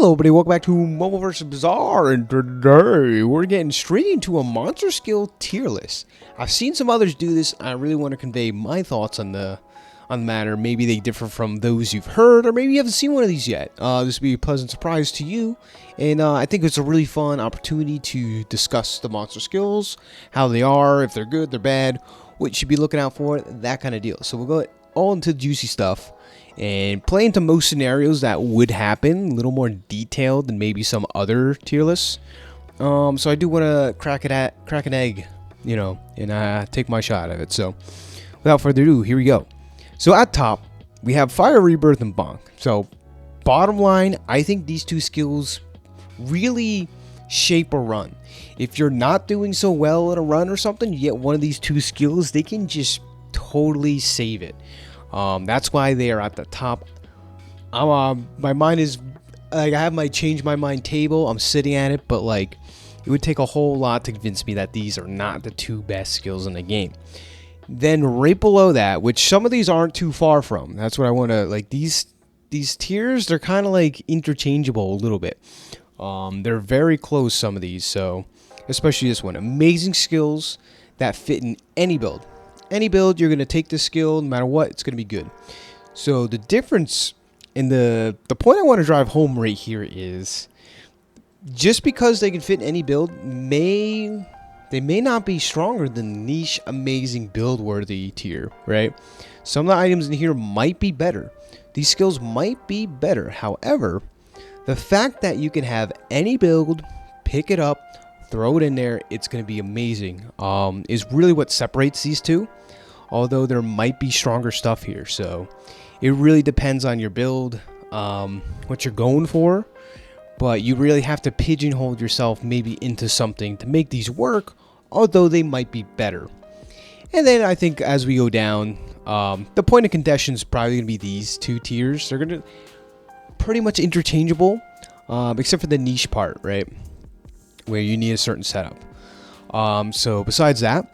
Hello everybody, welcome back to MoMoVs The Bazaar, and today we're getting straight into a monster skill tier list. I've seen some others do this, and I really want to convey my thoughts on the matter. Maybe they differ from those you've heard, or maybe you haven't seen one of these yet. This will be a pleasant surprise to you, and I think it's a really fun opportunity to discuss the monster skills, how they are, if they're good, they're bad, what you should be looking out for, that kind of deal. So we'll go all into the juicy stuff and play into most scenarios that would happen, a little more detailed than maybe some other tier lists. So I do want to crack an egg, you know, and take my shot at it. So without further ado, here we go. So at top, we have Fire Rebirth and Bonk. So bottom line, I think these two skills really shape a run. If you're not doing so well in a run or something, you get one of these two skills, they can just totally save it. That's why they are at the top. My mind is like, I have my change my mind table. I'm sitting at it, but like it would take a whole lot to convince me that these are not the two best skills in the game. Then right below that, which some of these aren't too far from. That's what I want to like. These tiers, they're kind of like interchangeable a little bit. They're very close, some of these. So especially this one, amazing skills that fit in any build. Any build, you're going to take this skill, no matter what, it's going to be good. So the difference in the point I want to drive home right here is just because they can fit in any build, they may not be stronger than niche, amazing, build-worthy tier, right? Some of the items in here might be better. These skills might be better. However, the fact that you can have any build, pick it up, throw it in there, it's going to be amazing, is really what separates these two. Although there might be stronger stuff here, so it really depends on your build, what you're going for, but you really have to pigeonhole yourself maybe into something to make these work, although they might be better. And then I think as we go down, the point of contention is probably going to be these two tiers. They're going to pretty much interchangeable, except for the niche part, right, where you need a certain setup. So besides that,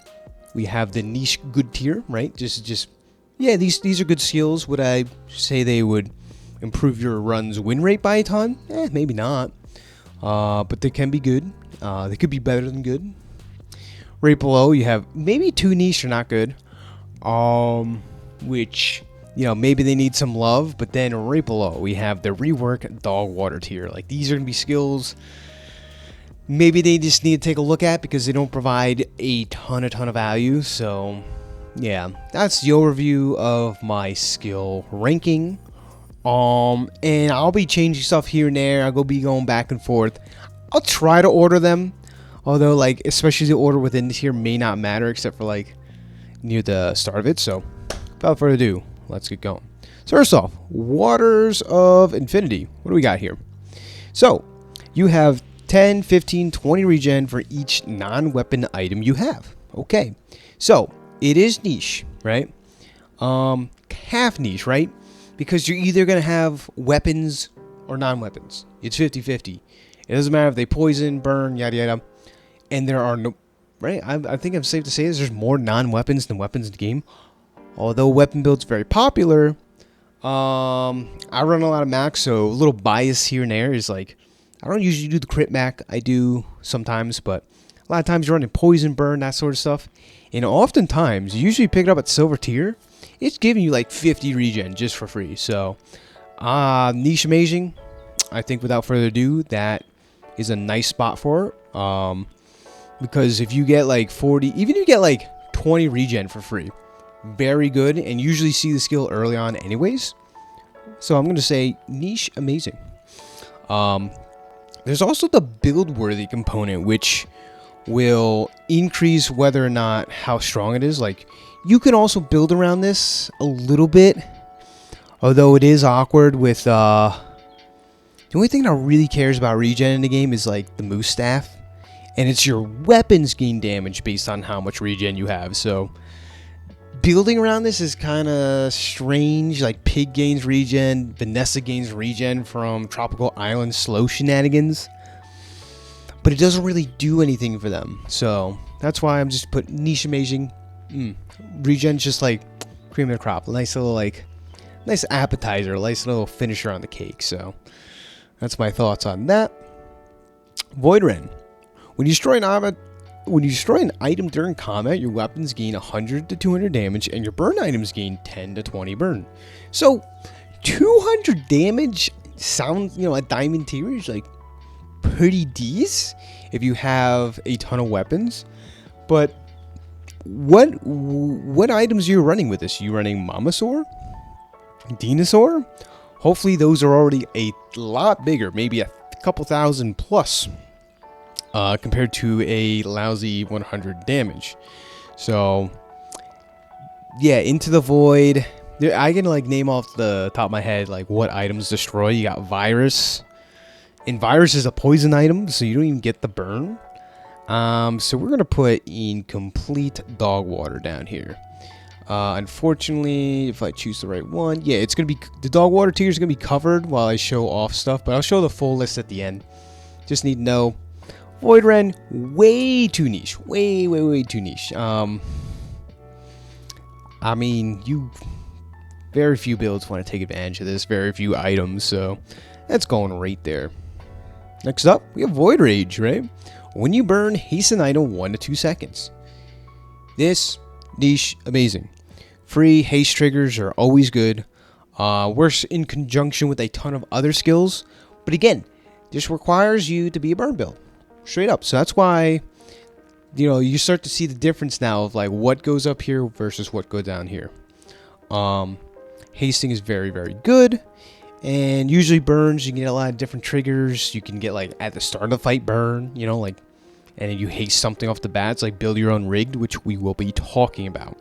we have the niche good tier, right? Yeah, these are good skills. Would I say they would improve your run's win rate by a ton? Maybe not. But they can be good. They could be better than good. Right below, you have maybe two niche are not good. Which, you know, maybe they need some love. But then right below, we have the rework dog water tier. Like, these are going to be skills maybe they just need to take a look at because they don't provide a ton of value. So yeah, that's the overview of my skill ranking. And I'll be changing stuff here and there. I'll be going back and forth. I'll try to order them, although like especially the order within here may not matter except for like near the start of it. So without further ado, let's get going. So first off, Waters of Infinity. What do we got here? So you have 10, 15, 20 regen for each non-weapon item you have. Okay, so it is niche, right? Half niche, right? Because you're either going to have weapons or non-weapons. It's 50-50. It doesn't matter if they poison, burn, yada yada. And there are no, right? I think I'm safe to say there's more non-weapons than weapons in the game. Although weapon build's very popular, I run a lot of max, so a little bias here and there is like, I don't usually do the crit mac. I do sometimes, but a lot of times you're running poison, burn, that sort of stuff. And oftentimes, you usually pick it up at silver tier. It's giving you like 50 regen just for free. So, niche amazing. I think without further ado, that is a nice spot for it. Because if you get like 40, even if you get like 20 regen for free, very good. And usually see the skill early on anyways. So I'm going to say niche amazing. There's also the build-worthy component, which will increase whether or not how strong it is. Like, you can also build around this a little bit, although it is awkward with, the only thing that really cares about regen in the game is, like, the moose staff. And it's your weapons gain damage based on how much regen you have. So, building around this is kind of strange. Like, Pig gains regen, Vanessa gains regen from Tropical Island slow shenanigans, but it doesn't really do anything for them. So that's why I'm just put niche amazing. Regen's just like cream of the crop. Nice little like nice appetizer, nice little finisher on the cake. So That's my thoughts on that. Void Ren. When you destroy an item during combat, your weapons gain 100 to 200 damage, and your burn items gain 10 to 20 burn. So, 200 damage sounds, a diamond tier is like pretty decent if you have a ton of weapons. But what items are you running with this? Are you running Mamasaur? Dinosaur? Hopefully those are already a lot bigger, maybe a couple thousand plus, compared to a lousy 100 damage. So, yeah, Into the Void. I can name off the top of my head what items destroy. You got Virus, and Virus is a poison item, so you don't even get the burn. So we're gonna put in Complete Dog Water down here. Unfortunately, if I choose the right one, yeah, it's gonna be the Dog Water tier is gonna be covered while I show off stuff, but I'll show the full list at the end. Just need to know, Void Ren, way too niche, way too niche. I mean, very few builds want to take advantage of this, very few items, so that's going right there. Next up, we have Void Rage, right? When you burn, hasten item 1 to 2 seconds. This, niche, amazing. Free haste triggers are always good. Works in conjunction with a ton of other skills. But again, this requires you to be a burn build. Straight up. So that's why, you start to see the difference now of what goes up here versus what goes down here. Hasting is very, very good. And usually burns, you can get a lot of different triggers. You can get at the start of the fight burn, and then you haste something off the bat. It's like build your own rigged, which we will be talking about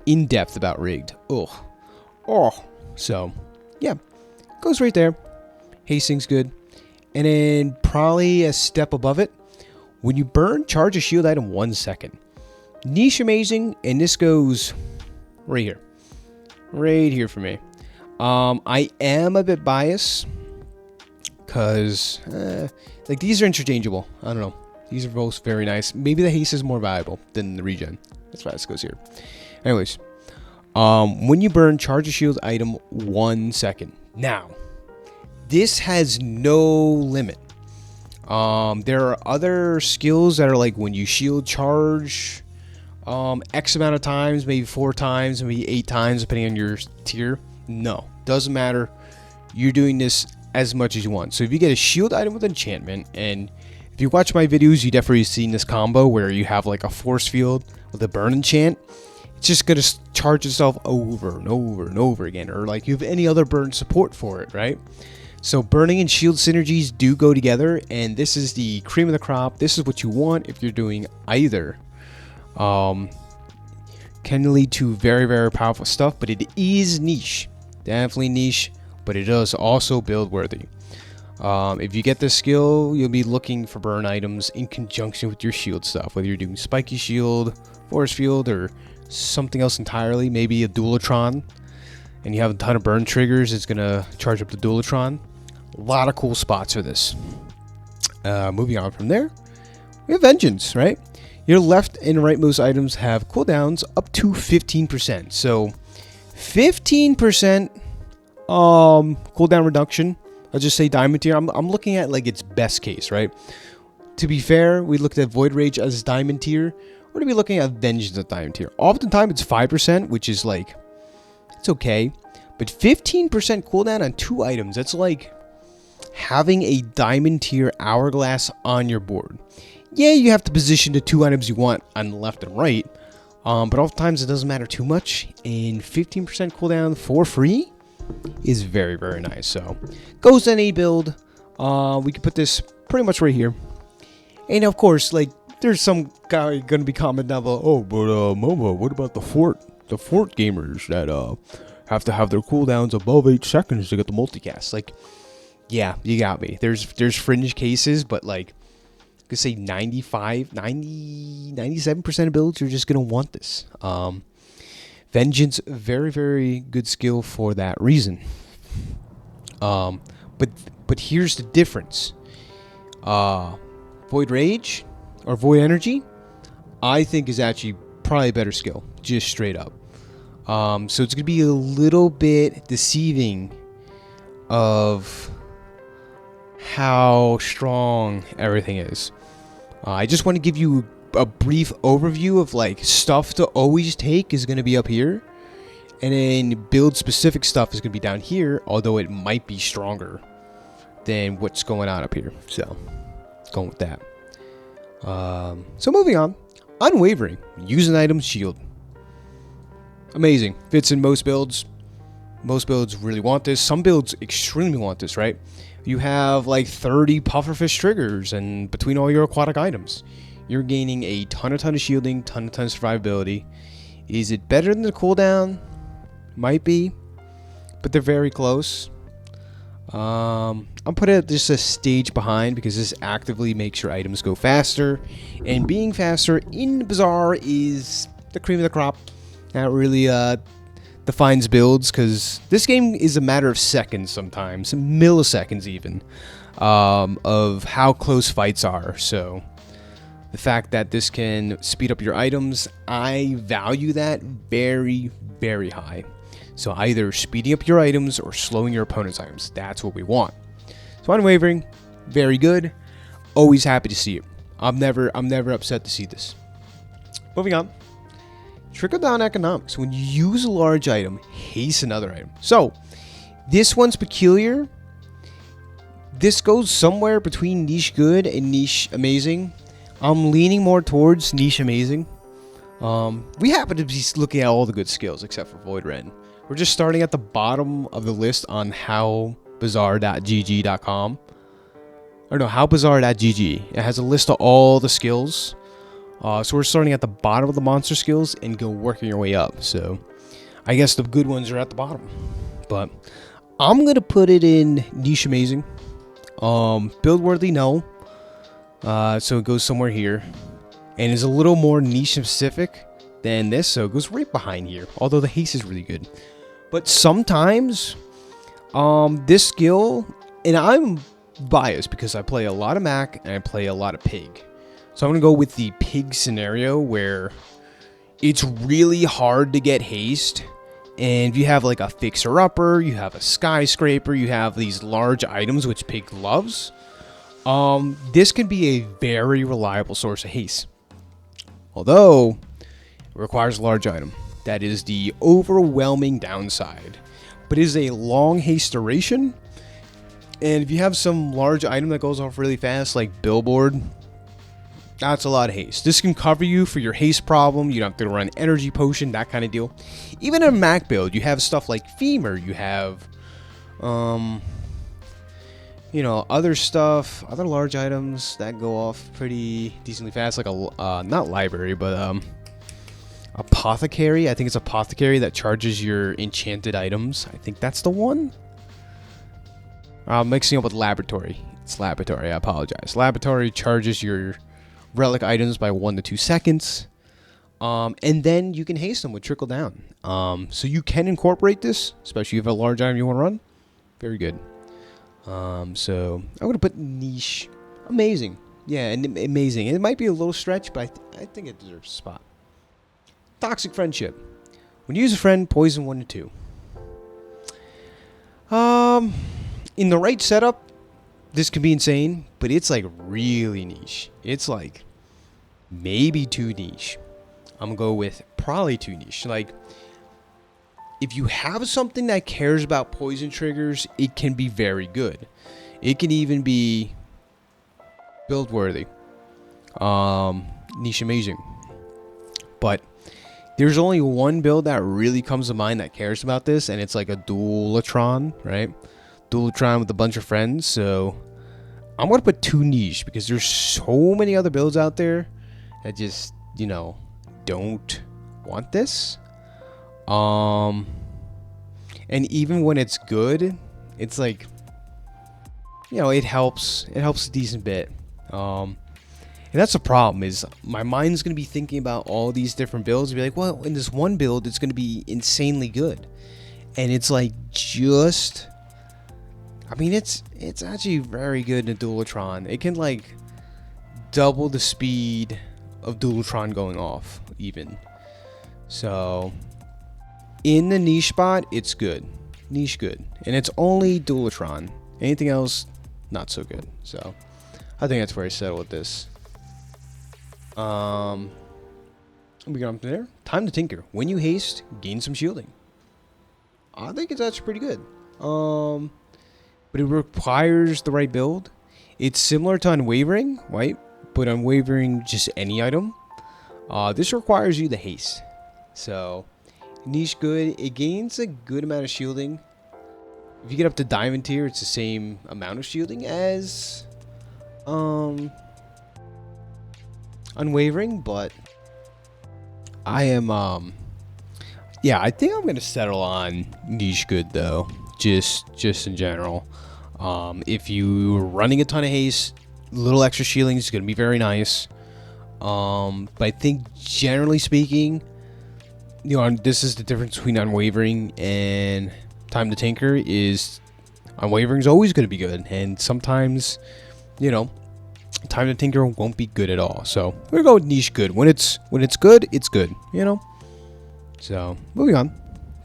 in depth about rigged. So yeah, goes right there. Hasting's good. And then probably a step above it, when you burn, charge a shield item 1 second. Niche amazing, and this goes right here for me. I am a bit biased because these are interchangeable. I don't know. These are both very nice. Maybe the haste is more valuable than the regen. That's why this goes here. Anyways, when you burn, charge a shield item 1 second. Now, this has no limit. There are other skills that are when you shield charge X amount of times, maybe 4 times, maybe 8 times, depending on your tier. No, doesn't matter. You're doing this as much as you want. So if you get a shield item with enchantment, and if you watch my videos, you definitely seen this combo where you have a force field with a burn enchant. It's just gonna charge itself over and over and over again, or you have any other burn support for it, right? So burning and shield synergies do go together, and this is the cream of the crop. This is what you want if you're doing either. Can lead to very, very powerful stuff, but it is niche. Definitely niche, but it is also build worthy. If you get this skill, you'll be looking for burn items in conjunction with your shield stuff, whether you're doing spiky shield, force field, or something else entirely. Maybe a Dualatron, and you have a ton of burn triggers. It's gonna charge up the Dualatron. A lot of cool spots for this. Moving on from there, we have Vengeance, right? Your left and rightmost items have cooldowns up to 15%. So 15% cooldown reduction. I'll just say diamond tier. I'm looking at its best case, right? To be fair, we looked at Void Rage as diamond tier. We're gonna be looking at Vengeance as diamond tier. Oftentimes it's 5%, which is it's okay. But 15% cooldown on 2 items, that's having a diamond tier hourglass on your board. Yeah, you have to position the 2 items you want on the left and right, but oftentimes it doesn't matter too much, and 15% cooldown for free is very, very nice. So, goes to any build. We can put this pretty much right here. And of course, there's some guy gonna be commenting down below, oh, but Momo, what about the fort gamers that have to have their cooldowns above 8 seconds to get the multicast? Yeah, you got me. There's fringe cases, but I could say 97% of builds are just gonna want this. Vengeance, very, very good skill for that reason. But here's the difference. Void Rage or Void Energy, I think is actually probably a better skill, just straight up. So it's gonna be a little bit deceiving of how strong everything is. I just want to give you a brief overview of like stuff to always take is going to be up here, and then build specific stuff is going to be down here, although it might be stronger than what's going on up here. So going with that. So moving on. Unwavering. Use an item shield. Amazing. Fits in most builds. Most builds really want this. Some builds extremely want this, right? You have like 30 pufferfish triggers, and between all your aquatic items, you're gaining a ton of shielding, ton of survivability. Is it better than the cooldown? Might be, but they're very close. I'm putting it just a stage behind because this actively makes your items go faster, and being faster in the Bazaar is the cream of the crop. That really defines builds, because this game is a matter of seconds sometimes, milliseconds even, of how close fights are. So the fact that this can speed up your items, I value that very, very high. So either speeding up your items or slowing your opponent's items. That's what we want. So Unwavering, very good. Always happy to see it. I'm never upset to see this. Moving on. Trickle down economics. When you use a large item, haste another item. So this one's peculiar. This goes somewhere between niche good and niche amazing. I'm leaning more towards niche amazing. We happen to be looking at all the good skills except for Void Ren. We're just starting at the bottom of the list on howbazaar.gg.com. Or no, howbazaar.gg. It has a list of all the skills. So we're starting at the bottom of the monster skills and go working your way up. So I guess the good ones are at the bottom. But I'm going to put it in niche amazing. Build worthy, no. So it goes somewhere here. And is a little more niche specific than this. So it goes right behind here. Although the haste is really good. But sometimes this skill, and I'm biased because I play a lot of Mac and I play a lot of Pig. So I'm going to go with the Pig scenario where it's really hard to get haste. And if you have like a fixer-upper, you have a skyscraper, you have these large items which Pig loves, this can be a very reliable source of haste. Although, it requires a large item. That is the overwhelming downside. But it is a long haste duration. And if you have some large item that goes off really fast, like Billboard, that's a lot of haste. This can cover you for your haste problem. You don't have to run energy potion, that kind of deal. Even in a Mac build, you have stuff like Femur. You have, you know, other stuff, other large items that go off pretty decently fast, like a, not library, but, Apothecary. I think it's Apothecary that charges your enchanted items. I think that's the one. I'm mixing up with Laboratory. It's Laboratory, I apologize. Laboratory charges your relic items by 1 to 2 seconds. And then you can haste them with Trickle Down. So you can incorporate this, especially if you have a large item you want to run. Very good. So I'm going to put niche. Amazing. Yeah, and amazing. It might be a little stretch, but I think it deserves a spot. Toxic Friendship. When you use a friend, poison 1 to 2. In the right setup, this could be insane, but it's like really niche. It's like maybe too niche. I'm gonna go with probably too niche. Like, if you have something that cares about poison triggers, it can be very good. It can even be build worthy. Niche amazing. But there's only one build that really comes to mind that cares about this, and it's like a Dualatron, right? Dualatron with a bunch of friends. So I'm going to put too niche because there's so many other builds out there that just, you know, don't want this. And even when it's good, it's like, you know, it helps a decent bit. And that's the problem, is my mind's going to be thinking about all these different builds and be like, well, in this one build, it's going to be insanely good. And it's like just, I mean, it's actually very good in Dualatron. It can like double the speed of Dualatron going off even. So in the niche spot, it's good. Niche good. And it's only Dualatron. Anything else, not so good. So I think that's where I settle with this. We go from there. Time to tinker. When you haste, gain some shielding. I think it's actually pretty good. But it requires the right build. It's similar to Unwavering, right? But Unwavering, just any item. This requires you the haste. So, niche good. It gains a good amount of shielding. If you get up to Diamond tier, it's the same amount of shielding as Unwavering, but I am yeah, I think I'm gonna settle on niche good though. Just in general. If you're running a ton of haste, little extra shielding is gonna be very nice. But I think generally speaking, you know, this is the difference between Unwavering and Time to Tinker. Is Unwavering is always going to be good, and sometimes, you know, Time to Tinker won't be good at all. So we're going to go with niche good. When it's good, it's good. You know. So moving on,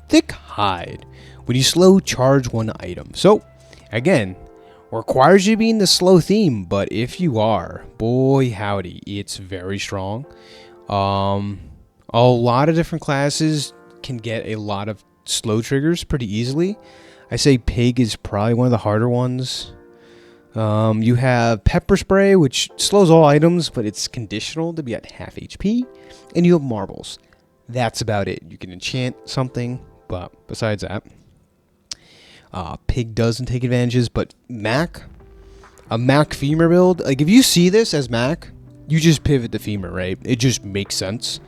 Thick Hide. When you slow charge one item. So again, requires you to be in the slow theme, but if you are, boy howdy, it's very strong. A lot of different classes can get a lot of slow triggers pretty easily. I say Pig is probably one of the harder ones. You have Pepper Spray, which slows all items, but it's conditional to be at half HP. And you have Marbles. That's about it. You can enchant something, but besides that, Pig doesn't take advantages. But a Mac Femur build, like if you see this as Mac, you just pivot the Femur, right? It just makes sense.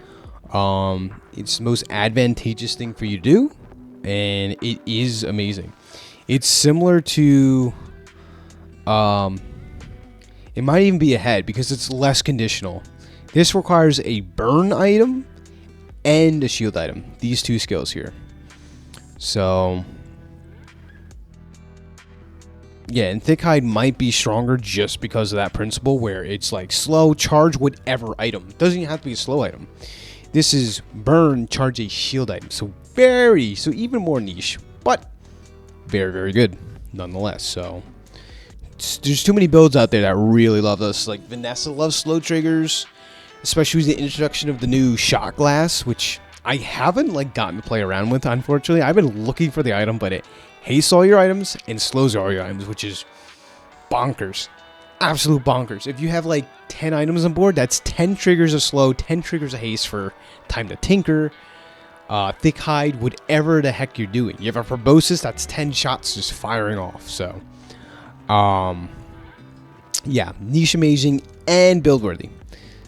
It's the most advantageous thing for you to do, and it is amazing. It's similar to, it might even be ahead because it's less conditional. This requires a burn item and a shield item. These two skills here. So, yeah, and Thick Hide might be stronger just because of that principle where it's like slow, charge whatever item. It doesn't even have to be a slow item. This is burn, charge a shield item. So even more niche, but very, very good nonetheless. So there's too many builds out there that really love this. Like Vanessa loves slow triggers, especially with the introduction of the new shot glass, which I haven't like gotten to play around with, unfortunately. I've been looking for the item, but it hastes all your items and slows all your items, which is bonkers. Absolute bonkers. If you have like 10 items on board, that's 10 triggers of slow, 10 triggers of haste for Time to Tinker, Thick Hide, whatever the heck you're doing. You have a Proboscis, that's 10 shots just firing off. So, yeah, niche amazing and build worthy.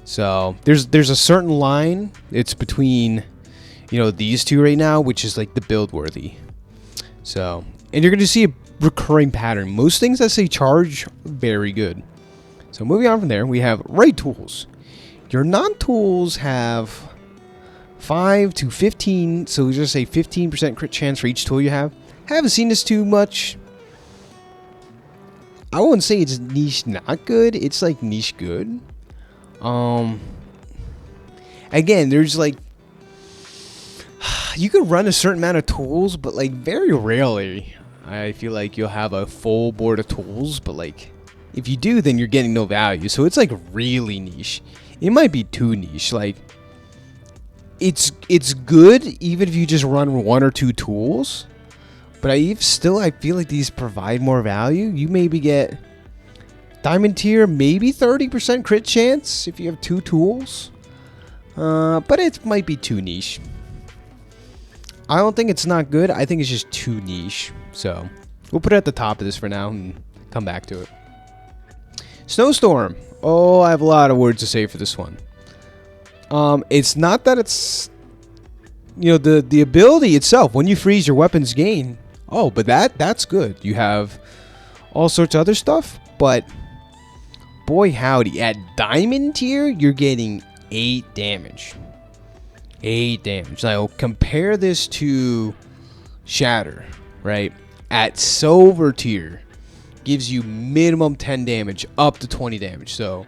So there's a certain line. It's between, you know, these two right now, which is like the build worthy. So, and you're going to see a recurring pattern. Most things that say charge, very good. So moving on from there, we have right tools. Your non-tools have 5 to 15, so we just say 15% crit chance for each tool you have. Haven't seen this too much. I wouldn't say it's niche not good. It's like niche good. Again, there's like, you could run a certain amount of tools, but like very rarely I feel like you'll have a full board of tools, but like if you do, then you're getting no value. So it's like really niche. It might be too niche. Like it's good even if you just run 1 or 2 tools, but I feel like these provide more value. You maybe get Diamond tier, maybe 30% crit chance if you have 2 tools, but it might be too niche. I don't think it's not good. I think it's just too niche. So we'll put it at the top of this for now and come back to it. Snowstorm. Oh, I have a lot of words to say for this one. It's not that it's, you know, the ability itself. When you freeze, your weapons gain. Oh, but that's good. You have all sorts of other stuff, but boy howdy, at Diamond tier, you're getting 8 damage. 8 damage. Now compare this to Shatter, right? At Silver tier, gives you minimum 10 damage, up to 20 damage. So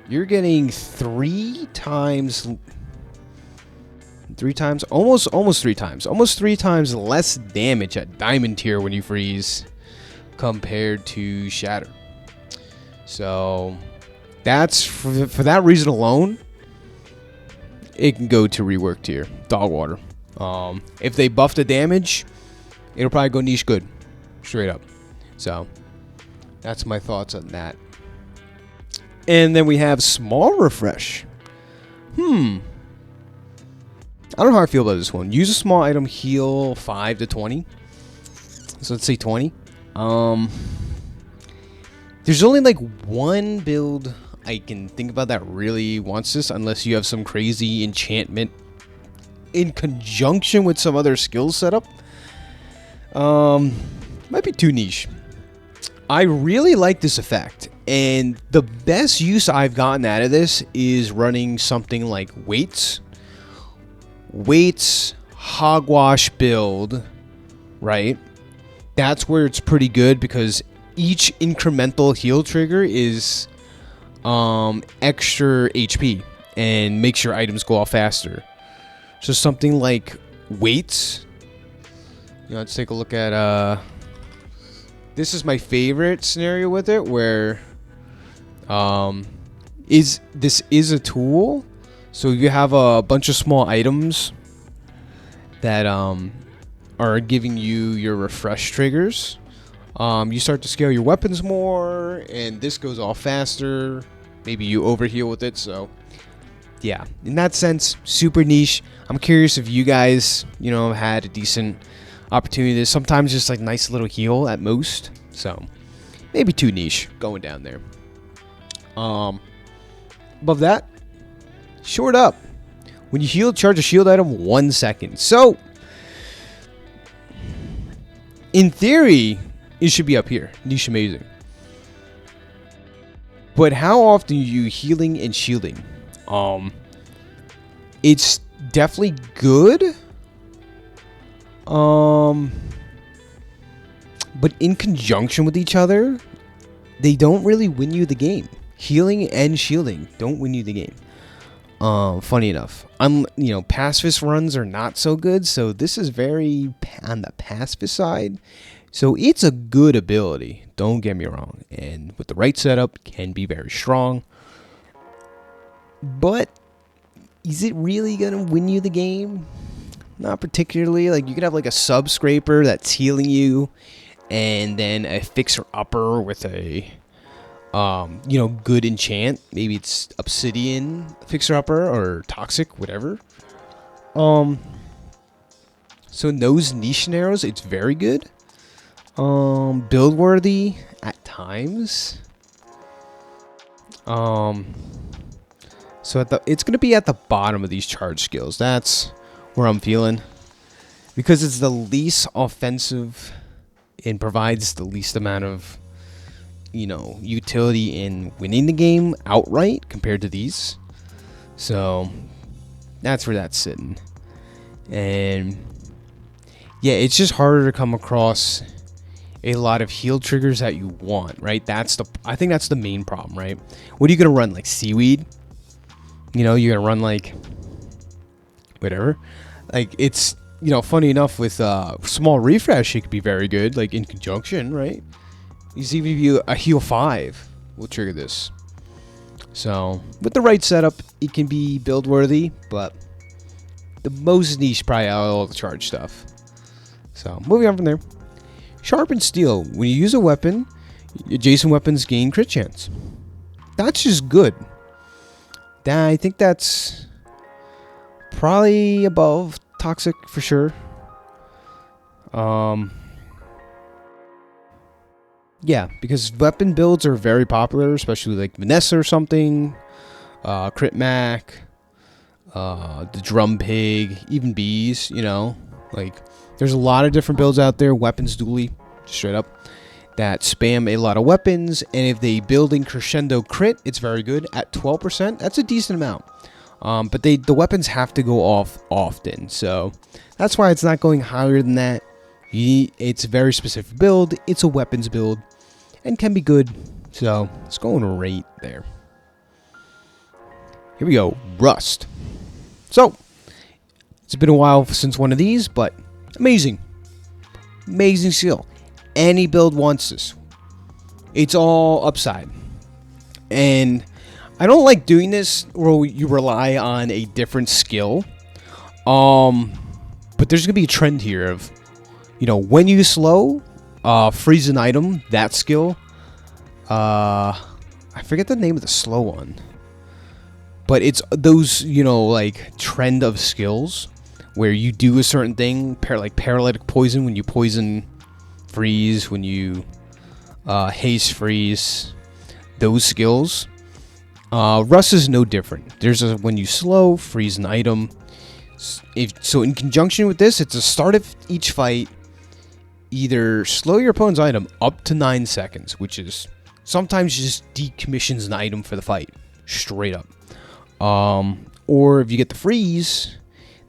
you're getting 3 times, almost 3 times less damage at Diamond tier when you freeze compared to Shatter. So that's for that reason alone, it can go to rework tier, dog water. If they buff the damage, it'll probably go niche good, straight up. So that's my thoughts on that. And then we have small refresh. I don't know how I feel about this one. Use a small item, heal 5 to 20. So let's say 20. There's only like one build I can think about that really wants this, unless you have some crazy enchantment in conjunction with some other skill setup. Might be too niche. I really like this effect, and the best use I've gotten out of this is running something like weights, hogwash build, right? That's where it's pretty good because each incremental heal trigger is extra HP and makes your items go off faster. So something like weights, let's take a look at this is my favorite scenario with it, where this is a tool. So you have a bunch of small items that are giving you your refresh triggers. You start to scale your weapons more, and this goes off faster. Maybe you overheal with it. So yeah, in that sense, super niche. I'm curious if you guys, had a decent opportunity. There's sometimes just like nice little heal at most. So maybe too niche going down there. Above that, short up. When you heal, charge a shield item 1 second. So in theory, it should be up here. Niche amazing. But how often are you healing and shielding? It's definitely good. But in conjunction with each other, they don't really win you the game. Healing and shielding don't win you the game. Funny enough, pacifist runs are not so good, so this is very on the pacifist side. So it's a good ability, don't get me wrong, and with the right setup, can be very strong. But is it really gonna win you the game? Not particularly. Like, you could have like a sub scraper that's healing you, and then a fixer upper with a good enchant. Maybe it's obsidian fixer upper or toxic, whatever. So in those niche scenarios, it's very good. Build worthy at times. So it's gonna be at the bottom of these charge skills. That's where I'm feeling, because it's the least offensive and provides the least amount of utility in winning the game outright compared to these. So that's where that's sitting. And yeah, it's just harder to come across a lot of heal triggers that you want, right? I think that's the main problem, right? What are you gonna run, like seaweed? You're gonna run like whatever. Like, it's funny enough, with small refresh, it could be very good, like in conjunction, right? Even if you a heal 5 will trigger this. So with the right setup, it can be build worthy, but the most niche probably out of all the charge stuff. So moving on from there. Sharpened steel. When you use a weapon, adjacent weapons gain crit chance. That's just good. I think that's probably above toxic for sure. Yeah, because weapon builds are very popular, especially like Vanessa or something, Crit Mac, the Drum Pig, even Bees, like there's a lot of different builds out there, weapons dually, straight up, that spam a lot of weapons, and if they build in crescendo crit, it's very good. At 12%, that's a decent amount. But the weapons have to go off often, so that's why it's not going higher than that. It's a very specific build, it's a weapons build, and can be good, so it's going right there. Here we go, Rust. So, it's been a while since one of these, but amazing. Amazing skill. Any build wants this. It's all upside. And I don't like doing this where you rely on a different skill. But there's gonna be a trend here of, when you slow, freeze an item, that skill. I forget the name of the slow one. But it's those, like trend of skills where you do a certain thing, like paralytic poison when you poison freeze, when you haste freeze, those skills. Rust is no different. There's a when you slow, freeze an item. So in conjunction with this, it's a start of each fight. Either slow your opponent's item up to 9 seconds, which is sometimes just decommissions an item for the fight, straight up. Or if you get the freeze,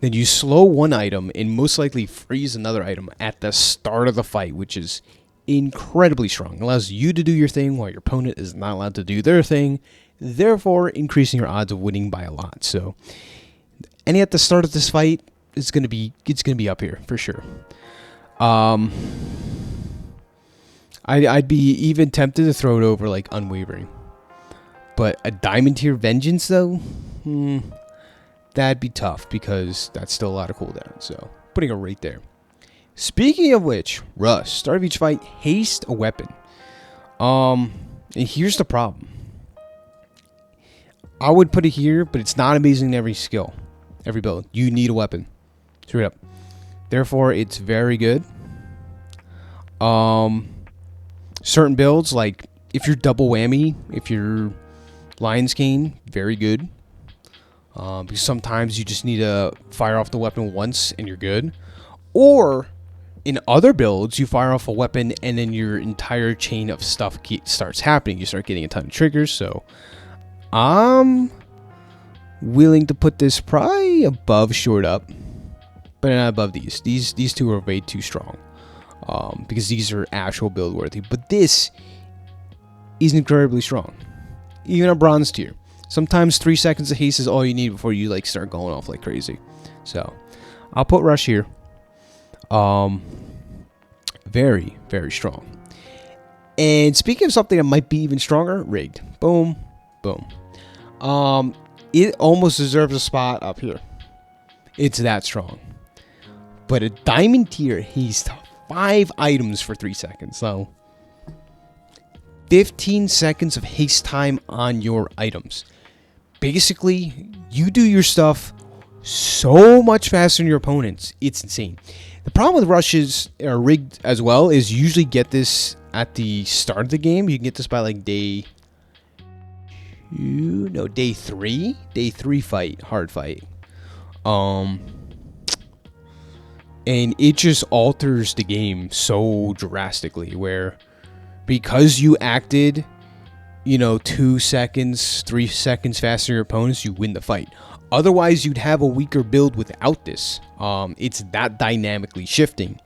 then you slow one item and most likely freeze another item at the start of the fight, which is incredibly strong. It allows you to do your thing while your opponent is not allowed to do their thing, therefore increasing your odds of winning by a lot. So, any at the start of this fight, it's gonna be up here for sure. I'd be even tempted to throw it over like Unwavering. But a Diamond Tier Vengeance, though, that'd be tough because that's still a lot of cooldown. So, putting it right there. Speaking of which, Rust. Start of each fight, haste a weapon. And here's the problem. I would put it here, but it's not amazing in every skill. Every build. You need a weapon. Straight up. Therefore, it's very good. Certain builds, like if you're double whammy, if you're Lion's Cane, very good. Because sometimes you just need to fire off the weapon once and you're good. Or in other builds, you fire off a weapon and then your entire chain of stuff starts happening. You start getting a ton of triggers. So I'm willing to put this probably above Short Up, but not above these. These two are way too strong. Because these are actual build worthy. But this is incredibly strong. Even a bronze tier. Sometimes 3 seconds of haste is all you need before you like start going off like crazy. So I'll put Rush here. Very, very strong. And speaking of something that might be even stronger, Rigged. Boom, boom. It almost deserves a spot up here. It's that strong. But a Diamond tier haste 5 items for 3 seconds. So 15 seconds of haste time on your items. Basically, you do your stuff so much faster than your opponents. It's insane. The problem with rushes or rigged as well is you usually get this at the start of the game. You can get this by like day 3. Day 3 fight, hard fight. And it just alters the game so drastically where because you acted, 2 seconds, 3 seconds faster than your opponents, you win the fight. Otherwise, you'd have a weaker build without this. It's that dynamically shifting.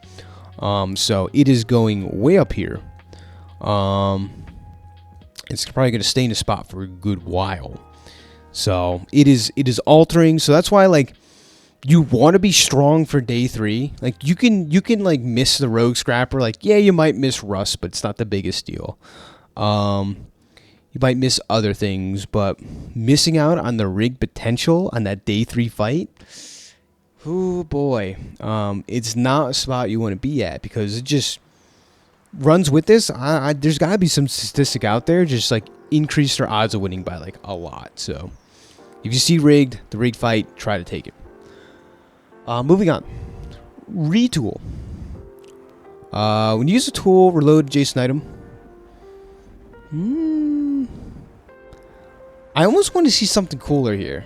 So it is going way up here. It's probably going to stay in the spot for a good while. So it is altering. So that's why you want to be strong for day 3. Like you can miss the Rogue Scrapper. Like, yeah, you might miss Rust, but it's not the biggest deal. You might miss other things, but missing out on the rig potential on that day 3 fight, oh boy, it's not a spot you want to be at because it just runs with this. There's got to be some statistic out there just increase their odds of winning by a lot. So if you see the rigged fight, try to take it. Moving on, retool. When you use a tool, reload adjacent item. I almost want to see something cooler here.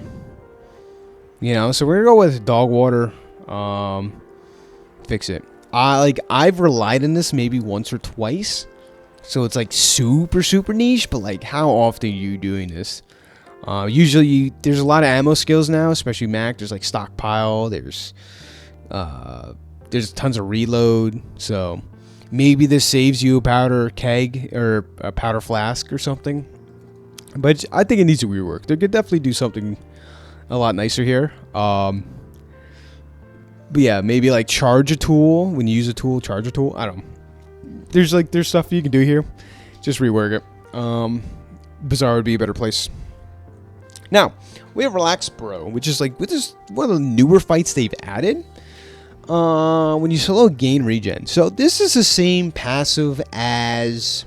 So we're gonna go with dog water. Fix it. I've relied on this maybe once or twice. So it's super, super niche, but how often are you doing this? Usually there's a lot of ammo skills now, especially Mac. There's stockpile, there's tons of reload. So maybe this saves you a powder keg or a powder flask or something. But I think it needs to rework. They could definitely do something a lot nicer here. But yeah, maybe charge a tool when you use a tool. Charge a tool. I don't know. There's stuff you can do here. Just rework it. Bazaar would be a better place. Now, we have Relax Bro, which is like, this is one of the newer fights they've added. When you solo, gain regen. So this is the same passive as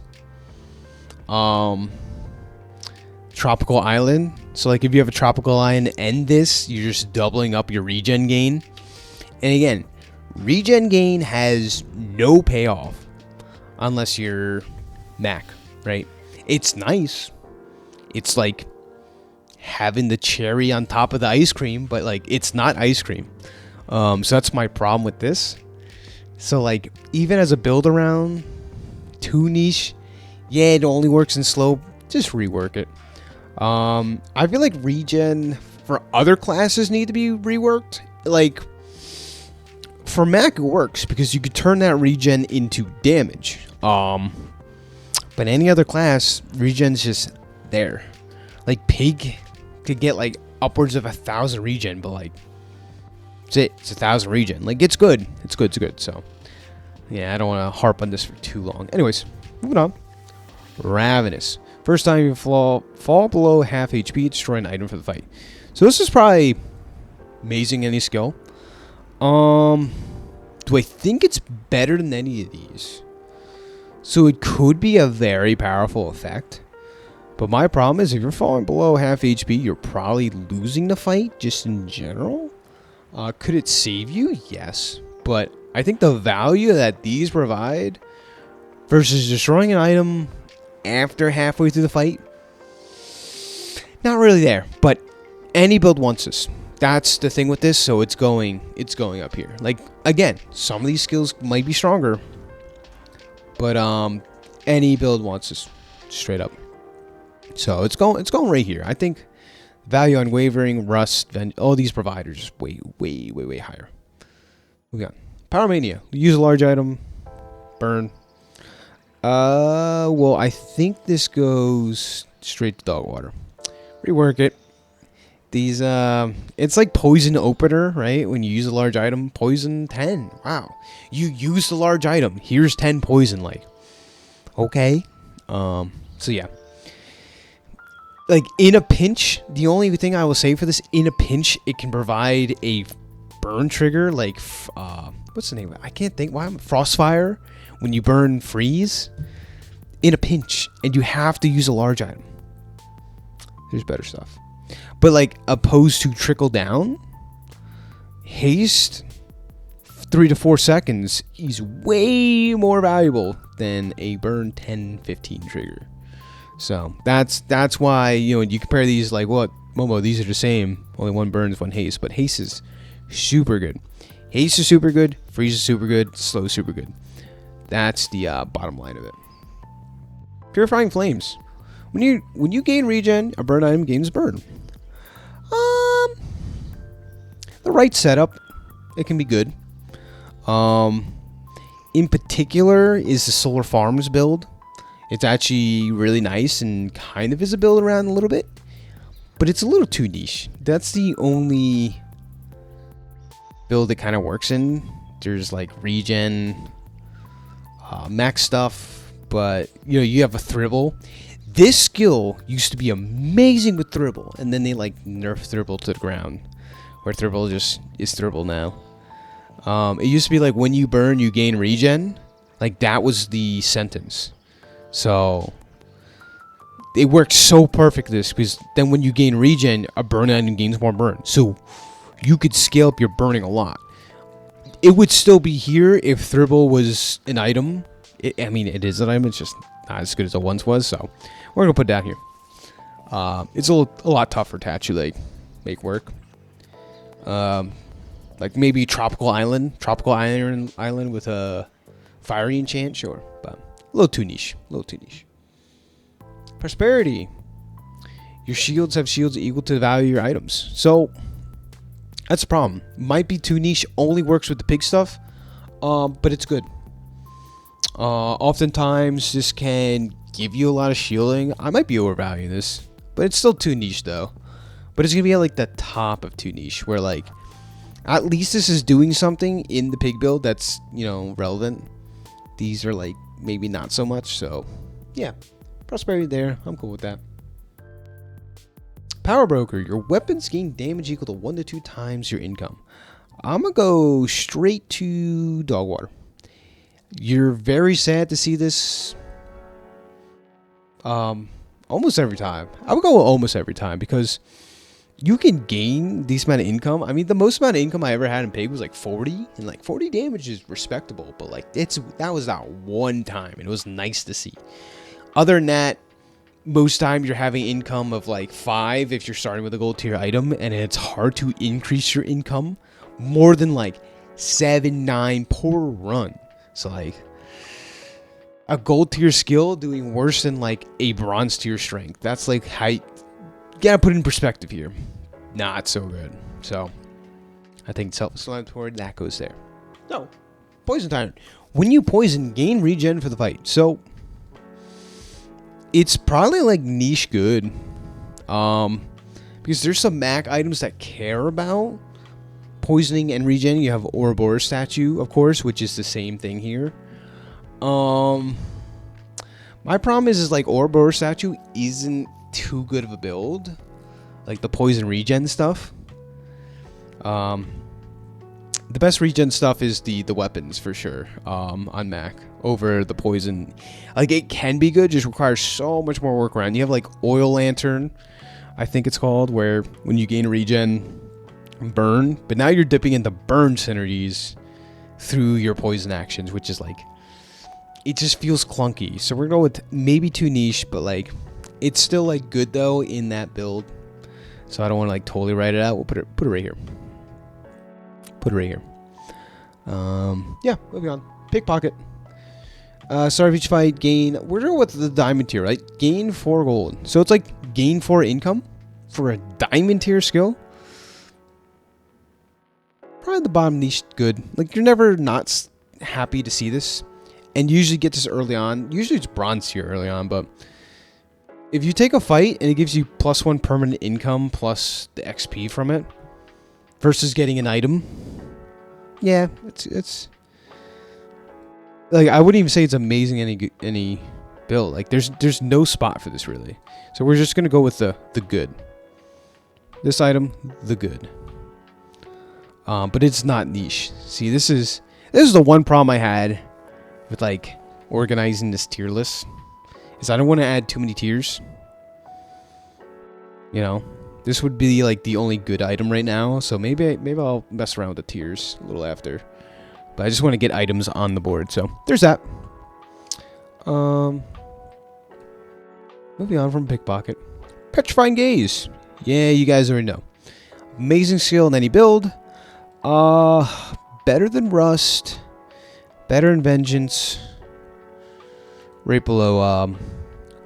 Tropical Island. So like if you have a Tropical Island and this, you're just doubling up your regen gain. And again, regen gain has no payoff unless you're Mac, right? It's nice. It's like having the cherry on top of the ice cream, but like it's not ice cream. So that's my problem with this. So like even as a build around, too niche. Yeah, it only works in slow. Just rework it. I feel like regen for other classes need to be reworked. Like for Mac it works because you could turn that regen into damage. But any other class, regen's just there. Like Pig could get like upwards of 1,000 regen, but like that's it. It's 1,000 regen. Like it's good. It's good. It's good. So yeah, I don't want to harp on this for too long. Anyways, moving on. Ravenous. First time you fall below half HP, destroy an item for the fight. So this is probably amazing any skill. Do I think it's better than any of these? So it could be a very powerful effect. But my problem is if you're falling below half HP, you're probably losing the fight just in general. Could it save you? Yes. But I think the value that these provide versus destroying an item after halfway through the fight, not really there. But any build wants this. That's the thing with this. So it's going up here. Like again, some of these skills might be stronger, but any build wants this straight up. So it's going right here. I think value unwavering, rust, all these providers just way higher. We got Power Mania. Use a large item, burn. Well, I think this goes straight to dog water. Rework it. These it's like poison opener, right? When you use a large item, poison 10. Wow, you use the large item. Here's 10 poison. Like, okay. So yeah. Like in a pinch, the only thing I will say for this, in a pinch, it can provide a burn trigger. Like, what's the name of it? I can't think. Why? Frostfire. When you burn freeze in a pinch, and you have to use a large item. There's better stuff. But like opposed to trickle down, haste 3 to 4 seconds is way more valuable than a burn 10-15 trigger. So that's why, you know, you compare these like what Momo, these are the same, only one burns, one haste, but haste is super good. Haste is super good, freeze is super good, slow is super good. That's the bottom line of it. Purifying Flames. When you gain regen, a burn item gains burn. The right setup, it can be good. In particular is the Solar Farms build. It's actually really nice and kind of is a build around a little bit, but it's a little too niche. That's the only build that kind of works in. There's like regen, max stuff, but you know, you have a Thribble. This skill used to be amazing with Thribble, and then they like nerfed Thribble to the ground, where Thribble just is Thribble now. It used to be like when you burn, you gain regen. Like that was the sentence. So it works so perfect this, because then when you gain regen, a burn item gains more burn. So you could scale up your burning a lot. It would still be here if Thribble was an item. I mean, it is an item. It's just not as good as it once was. So we're going to put it down here. It's a lot tougher to actually make work. Like maybe Tropical Island with a fiery enchant, sure, but a little too niche. Prosperity. Your shields have shields equal to the value of your items. So that's the problem. Might be too niche. Only works with the pig stuff, but it's good. Oftentimes this can give you a lot of shielding. I might be overvaluing this, but it's still too niche though. But it's gonna be at like the top of too niche, where like at least this is doing something in the pig build that's, you know, relevant. These are like maybe not so much. So yeah, prosperity there. I'm cool with that. Power Broker. Your weapons gain damage equal to 1 to 2 times your income. I'm going to go straight to Dog Water. You're very sad to see this almost every time. I would go almost every time because you can gain this amount of income. I mean, the most amount of income I ever had in Pig was like 40, and like 40 damage is respectable, but like that was that one time, and it was nice to see. Other than that, most time you're having income of like 5 if you're starting with a gold tier item, and it's hard to increase your income more than like 7, 9 per run. So like a gold tier skill doing worse than like a bronze tier strength. That's like how you gotta put it in perspective here. Not so good. So I think self-explanatory, that goes there. No, Poison Tyrant. When you poison, gain regen for the fight. So it's probably like niche good. Because there's some Mac items that care about poisoning and regen. You have Ouroboros statue, of course, which is the same thing here. My problem is like Ouroboros statue isn't too good of a build, like the poison regen stuff. The best regen stuff is the weapons for sure, on Mac over the poison. Like it can be good, just requires so much more work around. You have like Oil Lantern, I think it's called, where when you gain regen, burn, but now you're dipping into burn synergies through your poison actions, which is like, it just feels clunky. So we're going with maybe too niche, but like it's still like good though in that build. So I don't want to like totally write it out. We'll put it right here. Put it right here. Yeah, moving on. Pickpocket. Start of each fight, gain. We're going with the diamond tier, right? Gain 4 gold. So it's like gain 4 income for a diamond tier skill. Probably the bottom niche good. Like you're never not happy to see this, and you usually get this early on. Usually it's bronze tier early on, but if you take a fight and it gives you +1 permanent income plus the XP from it, versus getting an item, yeah, it's like I wouldn't even say it's amazing any build. Like there's no spot for this really. So we're just gonna go with the good. This item, the good. But it's not niche. See, this is the one problem I had with like organizing this tier list, is I don't want to add too many tiers. You know, this would be like the only good item right now. So maybe I'll mess around with the tiers a little after. But I just want to get items on the board. So there's that. Moving on from Pickpocket. Petrifying Gaze. Yeah, you guys already know. Amazing skill in any build. Better than Rust. Better in Vengeance. Right below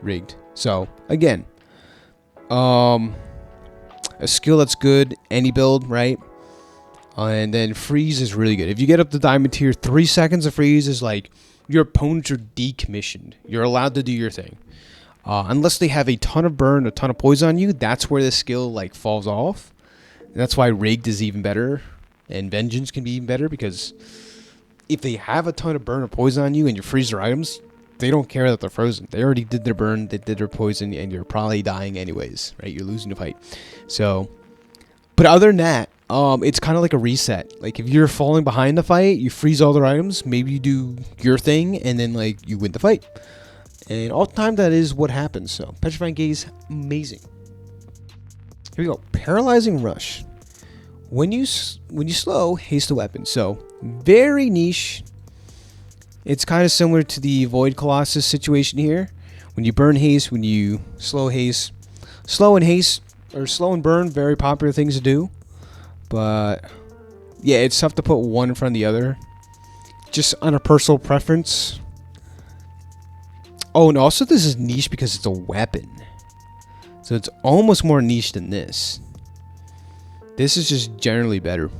Rigged. So again, a skill that's good any build, right? And then Freeze is really good. If you get up to Diamond tier, 3 seconds of Freeze is like your opponents are decommissioned. You're allowed to do your thing. Unless they have a ton of burn, a ton of poison on you, that's where the skill like falls off. And that's why Rigged is even better, and Vengeance can be even better, because if they have a ton of burn or poison on you and you freeze their items, they don't care that they're frozen. They already did their burn, they did their poison, and you're probably dying anyways, right? You're losing the fight. So, but other than that, it's kind of like a reset. Like if you're falling behind the fight, you freeze all their items, maybe you do your thing, and then like you win the fight. And all the time that is what happens. So Petrifying Gaze, amazing. Here we go. Paralyzing Rush. When you slow, haste the weapon. So very niche. It's kind of similar to the Void Colossus situation here. When you burn haste, when you slow haste. Slow and haste, or slow and burn, very popular things to do. But yeah, it's tough to put one in front of the other. Just on a personal preference. Oh, and also this is niche because it's a weapon. So it's almost more niche than this. This is just generally better.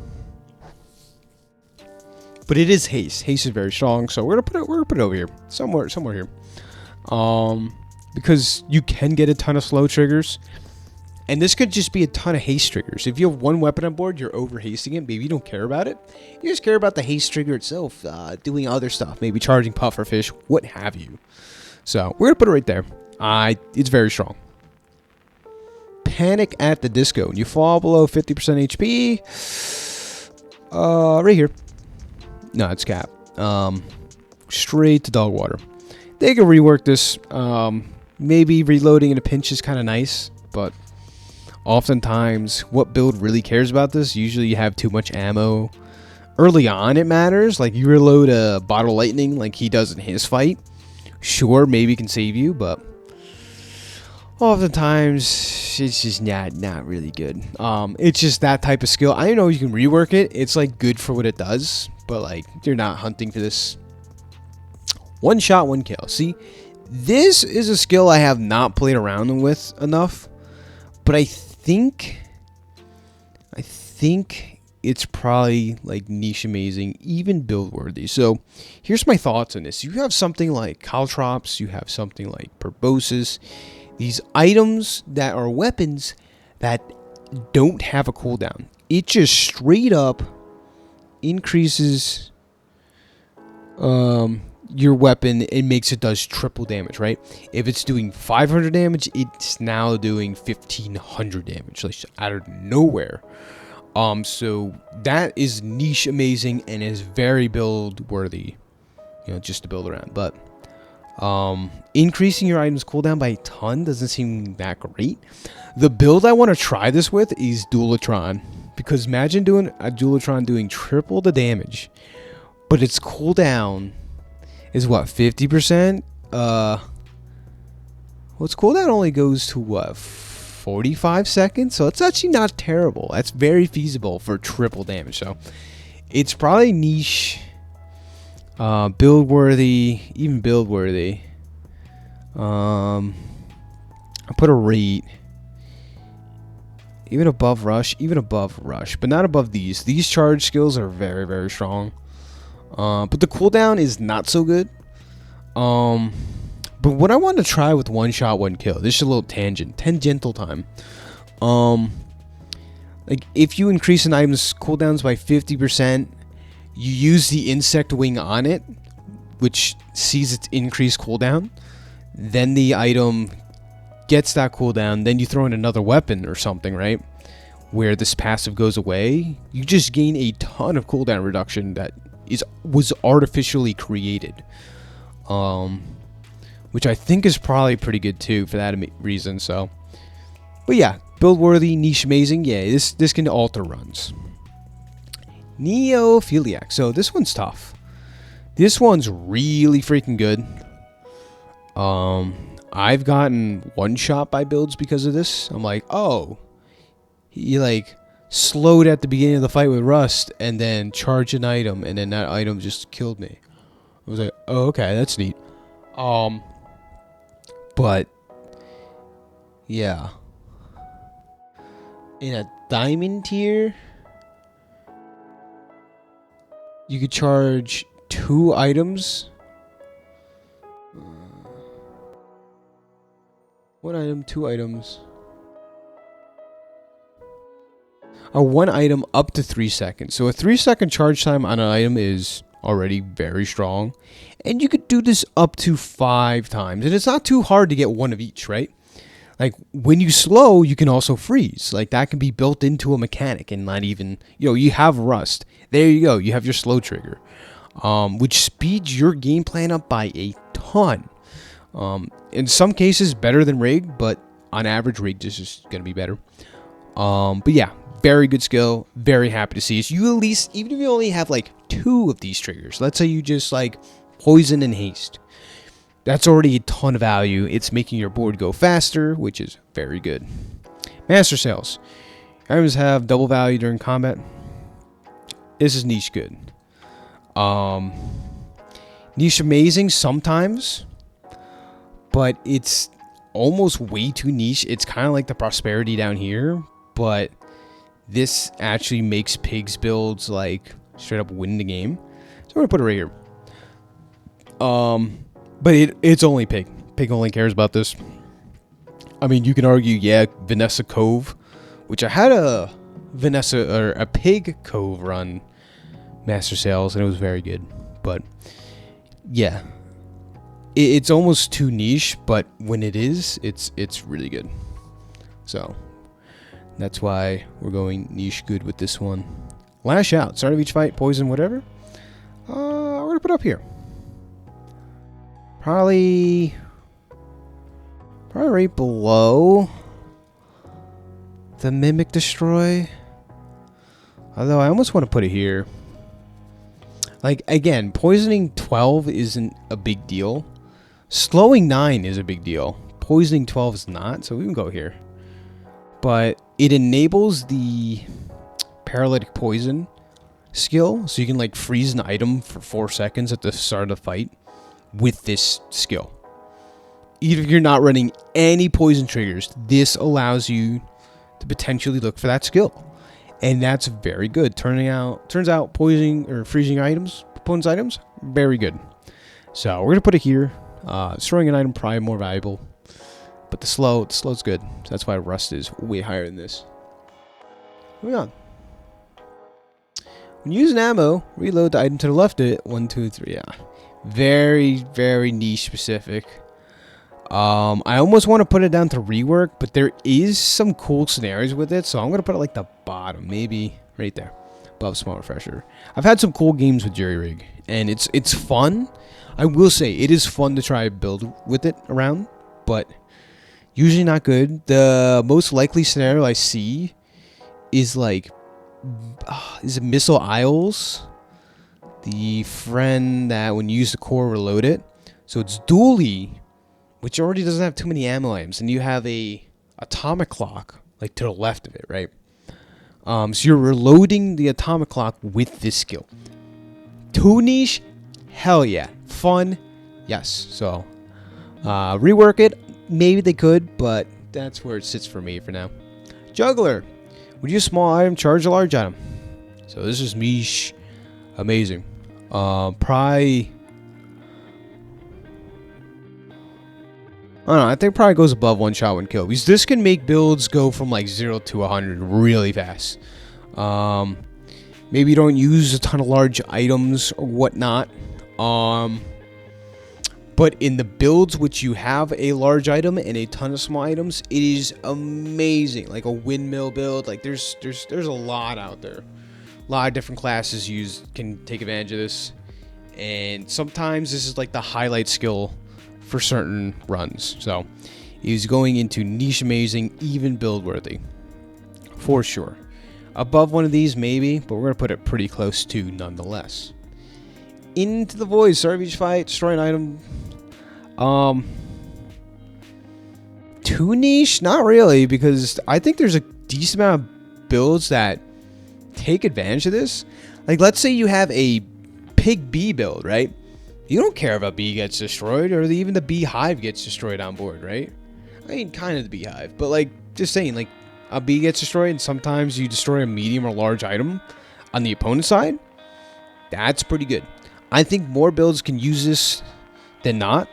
But it is haste. Haste is very strong, so we're gonna put it over here. Somewhere here. Because you can get a ton of slow triggers. And this could just be a ton of haste triggers. If you have one weapon on board, you're over hasting it. Maybe you don't care about it. You just care about the haste trigger itself, doing other stuff, maybe charging pufferfish, what have you. So we're gonna put it right there. It's very strong. Panic at the Disco. When you fall below 50% HP, right here. No, it's cap. Straight to dog water. They can rework this. Maybe reloading in a pinch is kind of nice, but oftentimes what build really cares about this? Usually you have too much ammo. Early on it matters. Like you reload a Bottle Lightning like he does in his fight. Sure, maybe can save you, but oftentimes it's just not really good. It's just that type of skill. I know you can rework it. It's like good for what it does, but like you're not hunting for this. One shot, one kill. See, this is a skill I have not played around with enough, but I think it's probably like niche amazing, even build worthy. So here's my thoughts on this. You have something like Caltrops, you have something like Proboscis, these items that are weapons that don't have a cooldown. It just straight up increases your weapon and makes it does triple damage, right? If it's doing 500 damage, it's now doing 1500 damage, like out of nowhere. So that is niche amazing and is very build worthy, you know, just to build around. But increasing your items cooldown by a ton doesn't seem that great. The build I want to try this with is Dualatron, because imagine doing a Dualatron doing triple the damage, but its cooldown is what, 50%? Well, its cooldown only goes to what, 45 seconds? So it's actually not terrible. That's very feasible for triple damage. So it's probably niche, build worthy, even build worthy. I'll put a rate even above rush, but not above these. These charge skills are very, very strong. But the cooldown is not so good. But what I want to try with one shot, one kill. This is a little tangential time. Like if you increase an item's cooldowns by 50%, you use the insect wing on it, which sees its increased cooldown. Then the item gets that cooldown. Then you throw in another weapon or something, right? Where this passive goes away. You just gain a ton of cooldown reduction that was artificially created. Which I think is probably pretty good too for that reason. So, but yeah, build worthy, niche amazing. Yeah, this can alter runs. Neophiliac. So this one's tough. This one's really freaking good. I've gotten one shot by builds because of this. I'm like, oh, he like slowed at the beginning of the fight with Rust and then charged an item, and then that item just killed me. I was like, oh, okay, that's neat. But yeah, in a diamond tier, you could charge 2 items. 1 item, 2 items. 1 item up to 3 seconds. So a 3-second charge time on an item is already very strong. And you could do this up to 5 times. And it's not too hard to get 1 of each, right? Like when you slow, you can also freeze. Like that can be built into a mechanic and not even, you have Rust. There you go. You have your slow trigger, which speeds your game plan up by a ton. In some cases better than Rig, but on average Rig is just going to be better. But yeah, very good skill. Very happy to see it. You at least, even if you only have like 2 of these triggers, let's say you just like poison and haste, that's already a ton of value. It's making your board go faster, which is very good. Master Sales. Items have double value during combat. This is niche good. Niche amazing sometimes, but it's almost way too niche. It's kind of like the prosperity down here, but this actually makes pigs builds like straight up win the game. So I'm gonna put it right here. But it's only pig. Pig only cares about this. I mean, you can argue, yeah, Vanessa Cove, which I had a Vanessa or a pig cove run Master Sales, and it was very good. But yeah, it's almost too niche, but when it is, it's really good. So That's why we're going niche good with this one. Lash out. Start of each fight, poison, whatever. We're gonna put up here. Probably right below the Mimic Destroy. Although I almost want to put it here. Like, again, poisoning 12 isn't a big deal. Slowing 9 is a big deal. Poisoning 12 is not, so we can go here. But it enables the paralytic poison skill, so you can like freeze an item for 4 seconds at the start of the fight with this skill. Even if you're not running any poison triggers, this allows you to potentially look for that skill. And that's very good. Turns out poisoning or freezing items, opponent's items, very good. So we're gonna put it here. Destroying an item probably more valuable, but the slow's good. So that's why rust is way higher than this. Moving on. When using ammo, reload the item to the left of it. 1, 2, 3. Yeah, very, very niche specific. I almost want to put it down to rework, but there is some cool scenarios with it, so I'm gonna put it like the bottom, maybe right there, above small refresher. I've had some cool games with Jerry Rig, and it's fun. I will say it is fun to try to build with it around, but usually not good. The most likely scenario I see is like is it Missile Isles, the friend that when you use the core reload it. So it's dually, which already doesn't have too many ammo items, and you have a atomic clock like to the left of it, right? So you're reloading the atomic clock with this skill. Too niche? Hell yeah. Fun? Yes. So rework it. Maybe they could, but that's where it sits for me for now. Juggler. Would use a small item charge a large item? So this is niche. Amazing. Probably. I don't know. I think probably goes above one shot, one kill, because this can make builds go from like 0 to 100 really fast. Maybe you don't use a ton of large items or whatnot. But in the builds which you have a large item and a ton of small items, it is amazing. Like a windmill build, like there's a lot out there. A lot of different classes can take advantage of this, and sometimes this is like the highlight skill for certain runs. So he's going into niche amazing, even build worthy for sure. Above one of these maybe, but we're gonna put it pretty close to nonetheless. Into the void, start of each fight, destroy an item. Too niche? Not really, because I think there's a decent amount of builds that take advantage of this. Like, let's say you have a pig bee build, right? You don't care if a bee gets destroyed, or even the beehive gets destroyed on board, right? I mean, kind of the beehive, but like, just saying, like, a bee gets destroyed, and sometimes you destroy a medium or large item on the opponent's side. That's pretty good. I think more builds can use this than not.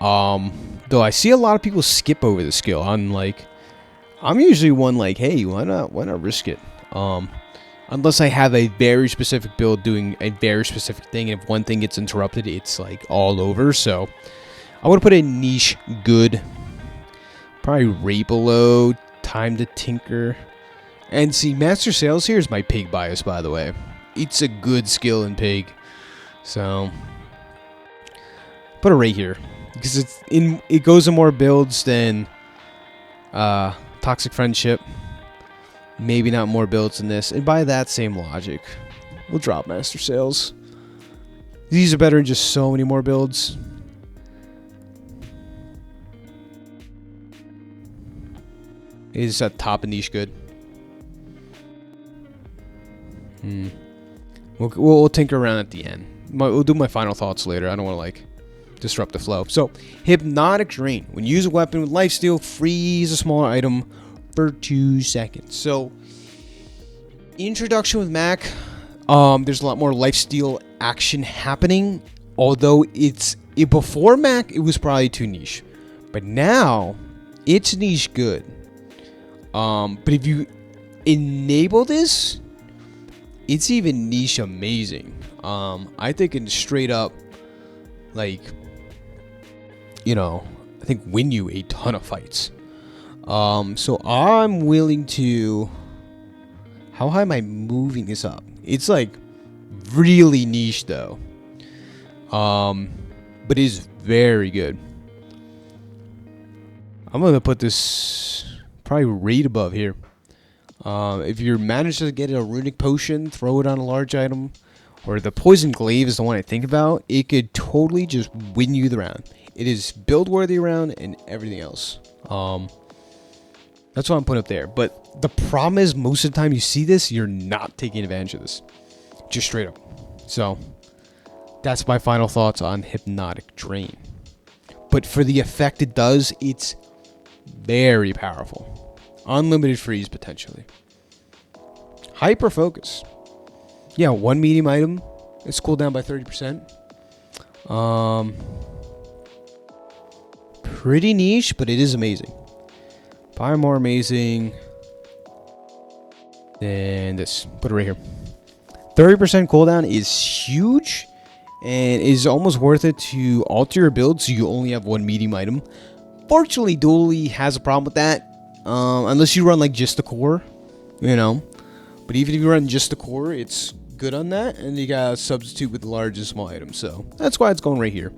Though I see a lot of people skip over the skill. I'm usually one like, hey, why not risk it? Unless I have a very specific build doing a very specific thing, and if one thing gets interrupted, it's like all over. So I would put a niche good, probably right below time to tinker. And see, master sales here is my pig bias, by the way. It's a good skill in pig, so put it right here because it goes in more builds than toxic friendship. Maybe not more builds than this, and by that same logic, we'll drop master sales. These are better in just so many more builds. Is at top and niche good? We'll tinker around at the end. We'll do my final thoughts later. I don't want to like disrupt the flow. So, hypnotic drain. When you use a weapon with lifesteal, freeze a smaller item for 2 seconds. So, introduction with Mac. There's a lot more lifesteal action happening. Although before Mac, it was probably too niche, but now it's niche good. But if you enable this, it's even niche amazing. I think in straight up, like, I think win you a ton of fights. So I'm willing to... How high am I moving this up? It's like really niche though. But it is very good. I'm gonna put this probably right above here. If you manage to get a runic potion, throw it on a large item, or the poison glaive is the one I think about, it could totally just win you the round. It is build worthy round and everything else. That's what I'm putting up there. But the problem is, most of the time you see this, you're not taking advantage of this. Just straight up. So, that's my final thoughts on Hypnotic Drain. But for the effect it does, it's very powerful. Unlimited freeze, potentially. Hyper Focus. Yeah, one medium item. It's cooled down by 30%. Pretty niche, but it is amazing. Probably more amazing than this. Put it right here. 30% cooldown is huge and is almost worth it to alter your build so you only have one medium item. Fortunately, Dually has a problem with that. Unless you run like just the core, you know. But even if you run just the core, it's good on that. And you got a substitute with large and small items. So that's why it's going right here.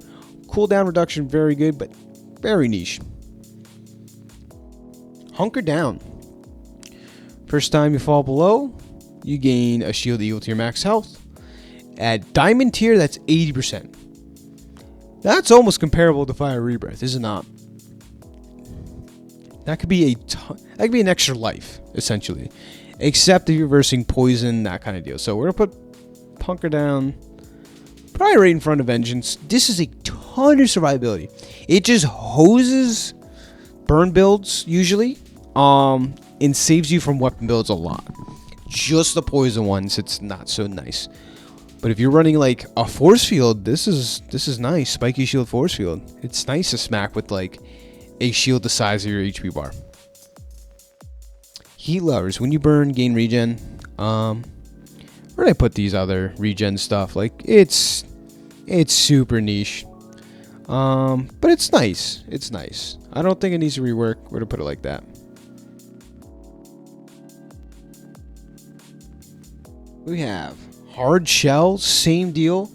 Cooldown reduction, very good, but very niche. Hunker Down. First time you fall below, you gain a shield equal to your max health. At Diamond tier, that's 80%. That's almost comparable to Fire Rebirth, is it not? That could be an extra life, essentially. Except if you're versing poison, that kind of deal. So we're going to put Hunker Down probably right in front of Vengeance. This is a ton of survivability. It just hoses burn builds, usually. And saves you from weapon builds a lot. Just the poison ones, it's not so nice. But if you're running like a force field, this is nice. Spiky shield force field. It's nice to smack with like a shield the size of your HP bar. Heat Lovers. When you burn, gain regen. Where did I put these other regen stuff? Like it's super niche. But it's nice. It's nice. I don't think it needs to rework. We're gonna put it like that. We have Hard Shell, same deal.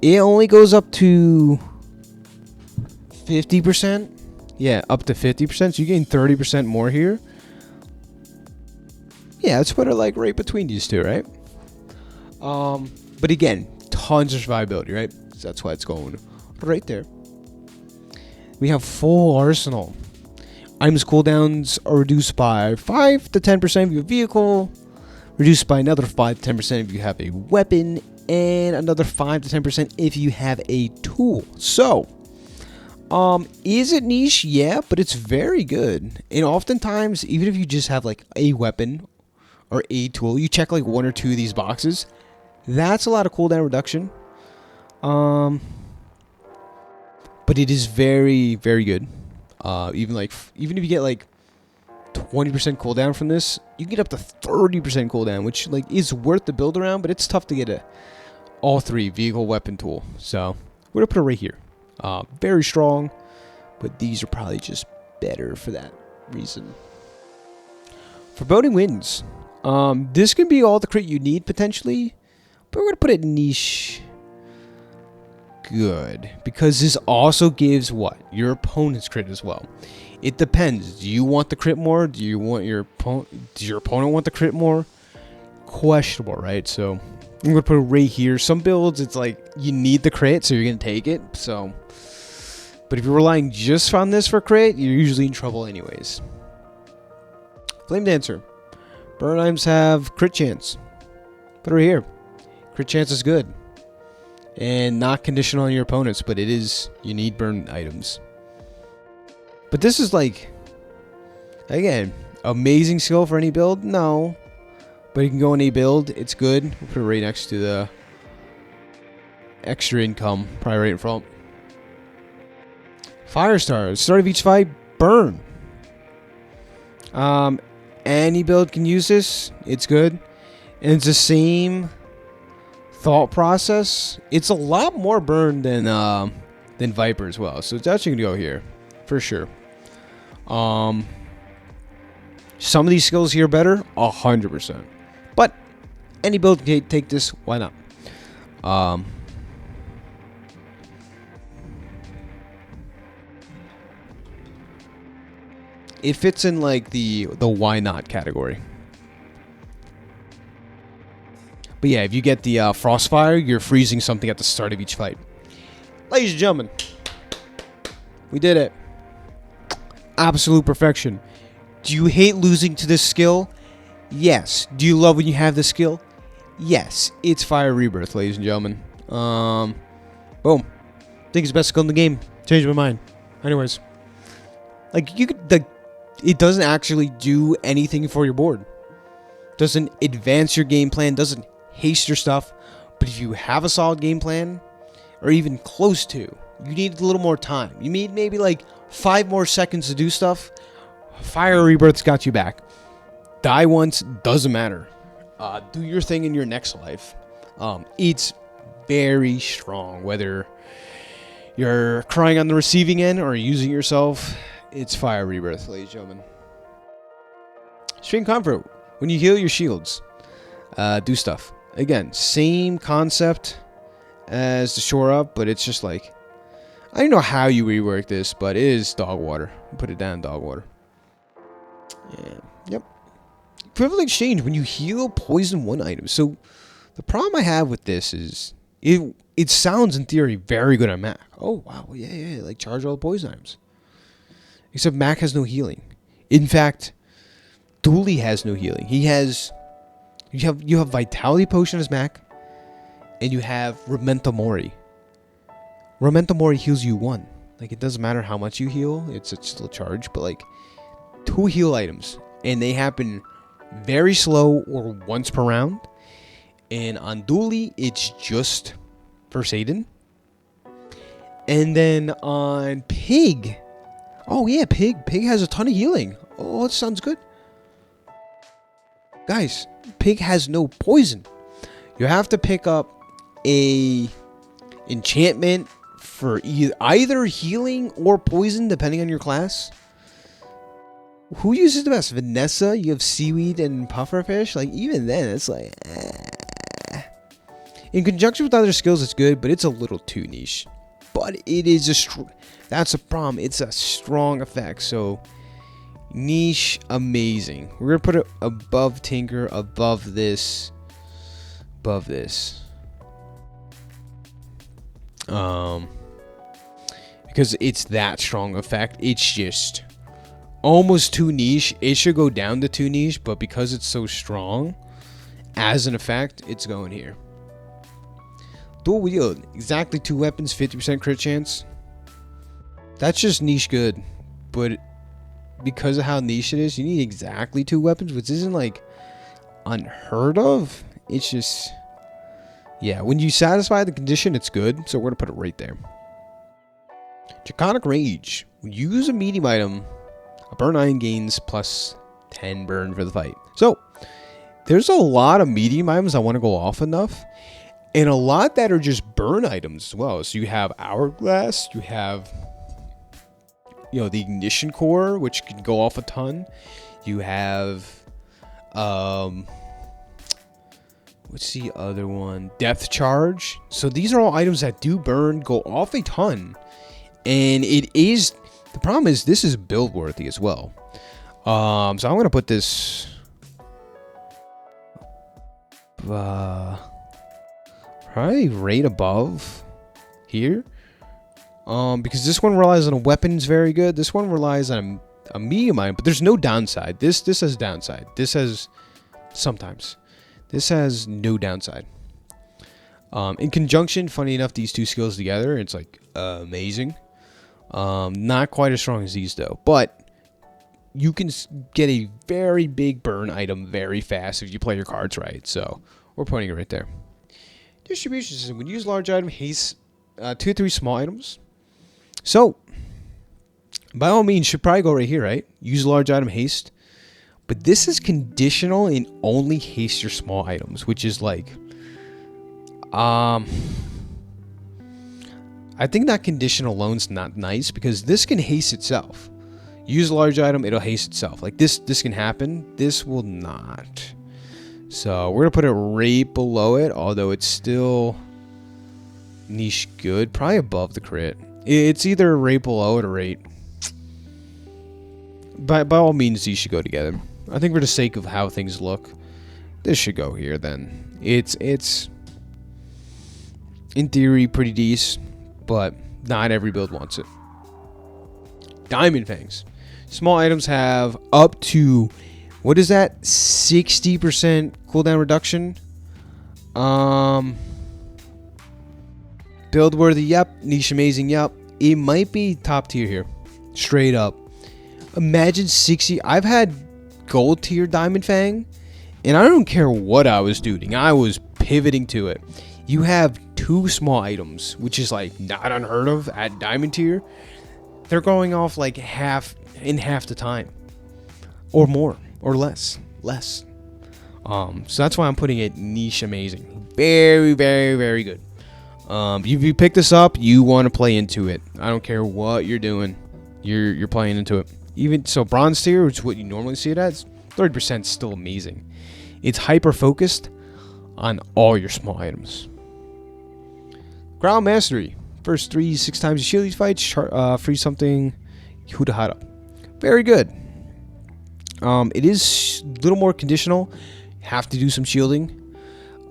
It only goes up to 50%. Yeah, up to 50%. So you gain 30% more here. Yeah, let's put it like right between these two, right? But again, tons of survivability, right? So that's why it's going right there. We have Full Arsenal. Items cooldowns are reduced by 5 to 10% of your vehicle. Reduced by another 5 to 10% if you have a weapon, and another 5 to 10% if you have a tool. So, is it niche? Yeah, but it's very good. And oftentimes, even if you just have like a weapon or a tool, you check like one or two of these boxes, that's a lot of cooldown reduction. But it is very, very good. Even if you get like 20% cooldown from this, you get up to 30% cooldown, which like is worth the build around, but it's tough to get all three: vehicle, weapon, tool. So we're gonna put it right here. Very strong, but these are probably just better for that reason. Foreboding Winds. This could be all the crit you need potentially, but we're gonna put it niche. Good, because this also gives what? Your opponent's crit as well. It depends. Do you want the crit more? Do you want your opponent? Does your opponent want the crit more? Questionable, right? So I'm gonna put it right here. Some builds, it's like you need the crit, so you're gonna take it. So, but if you're relying just on this for crit, you're usually in trouble anyways. Flame Dancer. Burn items have crit chance. Put it right here. Crit chance is good, and not conditional on your opponents, but it is. You need burn items. But this is like, again, amazing skill for any build? No. But you can go in a build. It's good. We'll put it right next to the extra income. Probably right in front. Firestar. Start of each fight, burn. Any build can use this. It's good. And it's the same thought process. It's a lot more burn than Viper as well. So it's actually going to go here. For sure. Some of these skills here are better, 100%. But any build can take this, why not? It fits in like the why not category. But yeah, if you get the Frostfire, you're freezing something at the start of each fight. Ladies and gentlemen, we did it. Absolute perfection. Do you hate losing to this skill? Yes. Do you love when you have this skill? Yes. It's Fire Rebirth, ladies and gentlemen. Boom. Think it's the best skill in the game. Changed my mind. Anyways. Like, you could, like, it doesn't actually do anything for your board. Doesn't advance your game plan, doesn't haste your stuff. But if you have a solid game plan, or even close to, you need a little more time. You need maybe like 5 more seconds to do stuff. Fire Rebirth's got you back. Die once, doesn't matter. Do your thing in your next life. It's very strong. Whether you're crying on the receiving end or using yourself, it's Fire Rebirth, ladies and gentlemen. Stream Comfort. When you heal your shields, do stuff. Again, same concept as the Shore Up, but it's just like, I don't know how you rework this, but it is dog water. Put it down, dog water. Yeah. Yep. Equivalent exchange when you heal poison one item. So the problem I have with this is it sounds in theory very good on Mac. Oh wow, yeah, like charge all the poison items. Except Mac has no healing. In fact, Dooley has no healing. He has you have Vitality Potion as Mac, and you have Memento Mori. Memento Mori heals you 1. Like, it doesn't matter how much you heal, it's still a charge, but like 2 heal items, and they happen very slow or once per round. And on Dooley, it's just First Aiden. And then on Pig, oh yeah, Pig has a ton of healing. Oh, that sounds good. Guys, Pig has no poison. You have to pick up a enchantment for either healing or poison, depending on your class. Who uses the best? Vanessa, you have Seaweed and Pufferfish. Like, even then, it's like, In conjunction with other skills, it's good, but it's a little too niche. But it is that's a problem. It's a strong effect. So, niche, amazing. We're going to put it above Tinker, above this. Because it's that strong effect. It's just almost too niche. It should go down to too niche, but because it's so strong as an effect, it's going here. Dual wield, exactly 2 weapons, 50% crit chance. That's just niche good, but because of how niche it is, you need exactly 2 weapons, which isn't like unheard of. It's just, yeah, when you satisfy the condition, it's good. So we're gonna put it right there. Draconic Rage. When you use a medium item, a burn item gains plus 10 burn for the fight. So there's a lot of medium items I want to go off enough, and a lot that are just burn items as well. So you have Hourglass, you have, you know, the Ignition Core, which can go off a ton. You have what's the other one? Depth Charge. So these are all items that do burn, go off a ton. And it is, the problem is this is build worthy as well. So I'm going to put this probably right above here. Because this one relies on weapons very good. This one relies on a medium item, but there's no downside. This has downside. This has sometimes. This has no downside. In conjunction, funny enough, these 2 skills together, it's like amazing. Not quite as strong as these though, but you can get a very big burn item very fast if you play your cards right. So we're putting it right there. Distribution system. When you use large item, haste 2 to 3 small items. So by all means, should probably go right here, right? Use large item, haste. But this is conditional in only haste your small items, which is like, I think that condition alone's not nice because this can haste itself. Use a large item, it'll haste itself. Like this can happen. This will not. So we're gonna put it right below it, although it's still niche good, probably above the crit. It's either right below it or right. By all means, these should go together. I think for the sake of how things look, this should go here then. It's in theory pretty decent, but not every build wants it. Diamond Fangs. Small items have up to, what is that? 60% cooldown reduction. Build worthy, yep. Niche amazing, yep. It might be top tier here. Straight up. Imagine 60. I've had gold tier Diamond Fang, and I don't care what I was doing. I was pivoting to it. You have 2 small items, which is like not unheard of at Diamond tier. They're going off like half the time, or more, or less. So that's why I'm putting it niche amazing. Very, very, very good. If you pick this up, you want to play into it. I don't care what you're doing. You're playing into it. Even so, bronze tier, which is what you normally see it as, 30% still amazing. It's hyper focused on all your small items. Ground Mastery. First 6 times you shield these fights, free something Hudahara. Very good. It is a little more conditional. You have to do some shielding.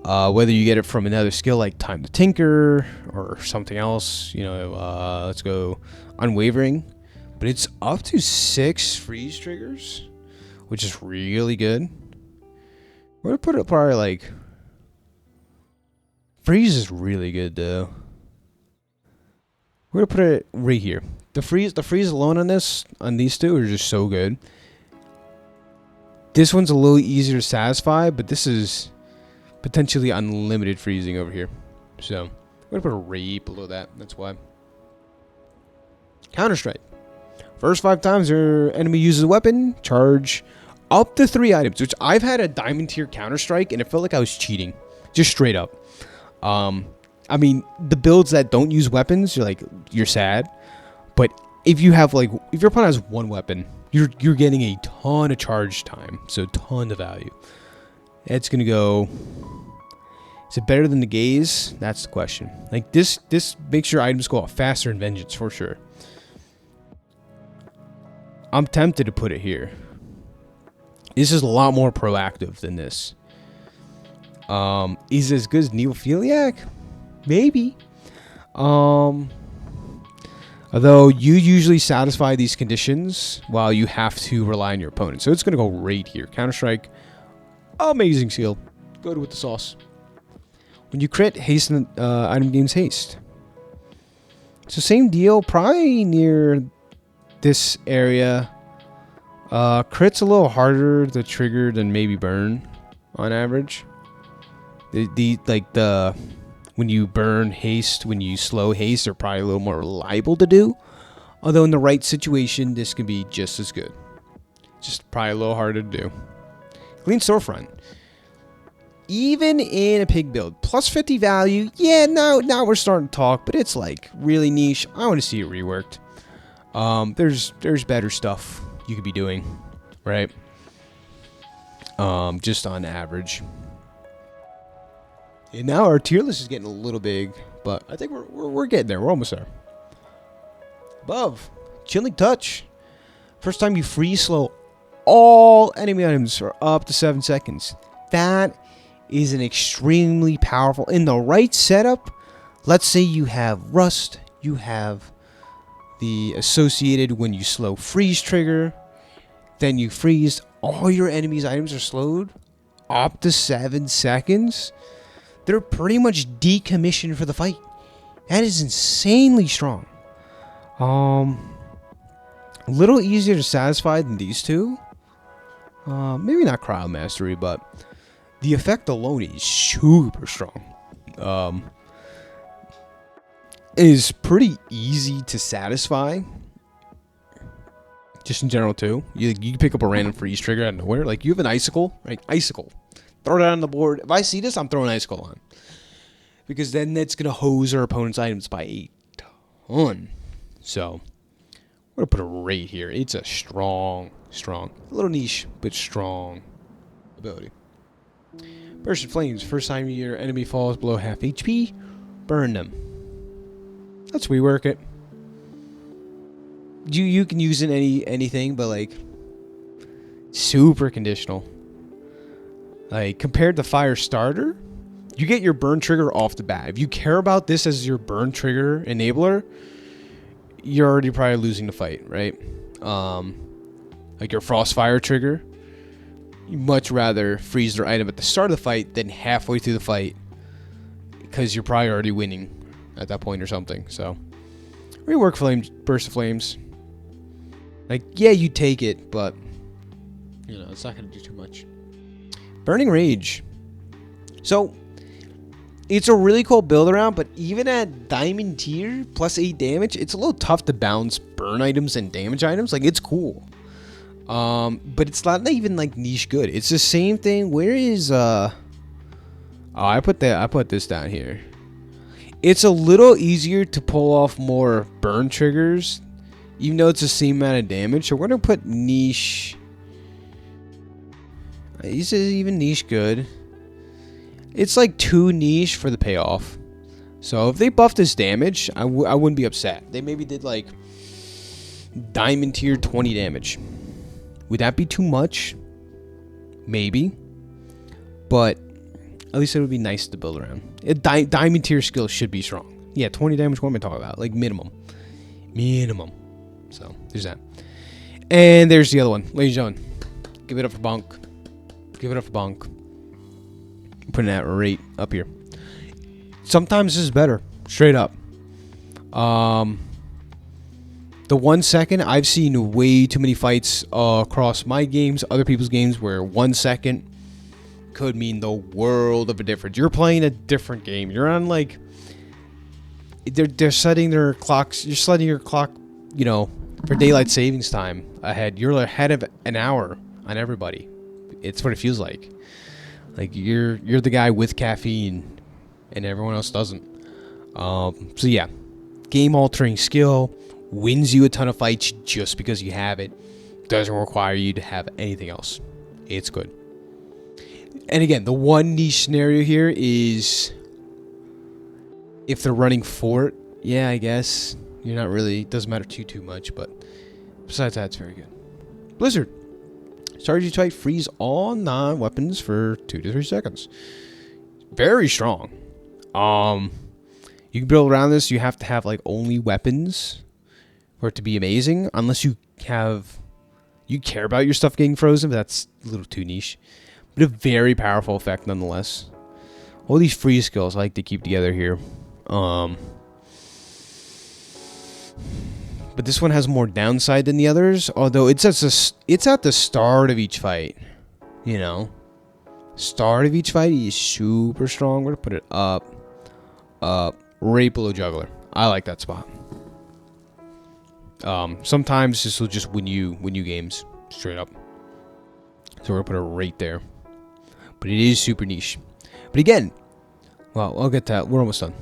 Whether you get it from another skill like Time to Tinker or something else, let's go Unwavering. But it's up to 6 freeze triggers, which is really good. We're gonna put it probably like freeze is really good though. We're gonna put it right here. The freeze alone on these 2 are just so good. This one's a little easier to satisfy, but this is potentially unlimited freezing over here. So we're gonna put a right below that. That's why. Counter Strike. First 5 times your enemy uses a weapon, charge up to 3 items, which I've had a diamond tier Counter Strike and it felt like I was cheating, just straight up. I mean, the builds that don't use weapons, you're sad. But if your opponent has 1 weapon, you're getting a ton of charge time, so ton of value. It's gonna go. Is it better than the Gaze? That's the question. Like this makes your items go out faster in Vengeance for sure. I'm tempted to put it here. This is a lot more proactive than this. Is it as good as Neophiliac? Maybe. Although you usually satisfy these conditions while you have to rely on your opponent. So it's going to go right here. Counter-Strike. Amazing skill. Good with the sauce. When you crit, hasten item gains haste. So same deal. Probably near this area. Crit's a little harder to trigger than maybe burn on average. When you burn haste, when you slow haste, are probably a little more reliable to do. Although in the right situation, this can be just as good. Just probably a little harder to do. Clean Storefront. Even in a pig build, plus 50 value. Yeah, now we're starting to talk, but it's like really niche. I want to see it reworked. There's better stuff you could be doing, right? Just on average. And now our tier list is getting a little big, but I think we're getting there. We're almost there. Above, Chilling Touch. First time you freeze slow all enemy items for up to 7 seconds. That is an extremely powerful, in the right setup. Let's say you have Rust, you have the associated when you slow freeze trigger, then you freeze, all your enemies' items are slowed up to 7 seconds. They're pretty much decommissioned for the fight. That is insanely strong. A little easier to satisfy than these 2. Maybe not Cryo Mastery, but the effect alone is super strong. Is pretty easy to satisfy. Just in general too. You can pick up a random freeze trigger out of nowhere. Like you have an icicle, right? Icicle. Throw it out on the board. If I see this, I'm throwing icicle on. Because then that's going to hose our opponent's items by a ton. So, I'm gonna put a rate here. It's a strong, a little niche, but strong ability. Burst of Flames. First time your enemy falls below half HP, burn them. Let's rework it. You can use it in anything, but like super conditional. Like compared to Fire Starter, you get your burn trigger off the bat. If you care about this as your burn trigger enabler, you're already probably losing the fight, right? Like your Frostfire trigger, you much rather freeze their item at the start of the fight than halfway through the fight, because you're probably already winning at that point or something. So rework Flames, Burst of Flames. Like, yeah, you take it, but you know, it's not going to do too much. Burning Rage. So it's a really cool build around, but even at Diamond tier, plus 8 damage, it's a little tough to bounce burn items and damage items. Like, it's cool. But it's not even like niche good. It's the same thing. Where is oh, I put this down here. It's a little easier to pull off more burn triggers, even though it's the same amount of damage. So we're gonna put niche. This is even niche good. It's like too niche for the payoff. So if they buffed this damage, I wouldn't be upset. They maybe did like Diamond tier 20 damage. Would that be too much? Maybe. But at least it would be nice to build around. Diamond tier skill should be strong. Yeah, 20 damage, what am I talking about? Like minimum. Minimum. So there's that. And there's the other one. Ladies and gentlemen, give it up for Bonk. Give it up for Bonk. I'm putting that rate up here. Sometimes this is better. Straight up. The 1 second, I've seen way too many fights across my games, other people's games, where 1 second could mean the world of a difference. You're playing a different game. You're on like they're setting their clocks. You're setting your clock, you know, for daylight savings time ahead. You're ahead of an hour on everybody. It's what it feels like. Like you're the guy with caffeine, and everyone else doesn't. So yeah, game altering skill. Wins you a ton of fights just because you have it. Doesn't require you to have anything else. It's good. And again, the one niche scenario here is if they're running Fort. Yeah, I guess you're not really. It doesn't matter too much, but besides that, it's very good. Blizzard. Charge you tight, freeze all non-weapons for 2 to 3 seconds. Very strong. You can build around this. You have to have like only weapons for it to be amazing, unless you care about your stuff getting frozen, but that's a little too niche. But a very powerful effect nonetheless. All these freeze skills I like to keep together here. But this one has more downside than the others, although it's at the start of each fight. You know, start of each fight is super strong. We're gonna put it up, right below Juggler. I like that spot. Sometimes this will just win you games straight up. So we're gonna put it right there. But it is super niche. But again, well, I'll get to that. We're almost done.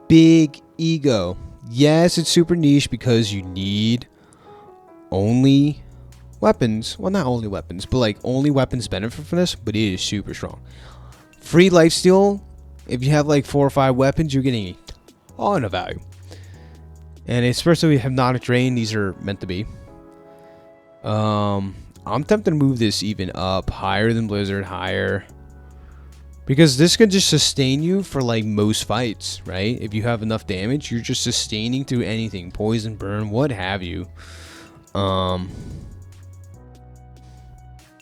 Big Ego. Yes, it's super niche because you need only weapons. Well, not only weapons, but like only weapons benefit from this. But it is super strong. Free lifesteal. If you have like 4 or 5 weapons, you're getting a ton of value. And especially with Hypnotic Drain, these are meant to be. I'm tempted to move this even up higher than Blizzard, higher. Because this could just sustain you for like most fights, right? If you have enough damage, you're just sustaining through anything. Poison, burn, what have you. I'll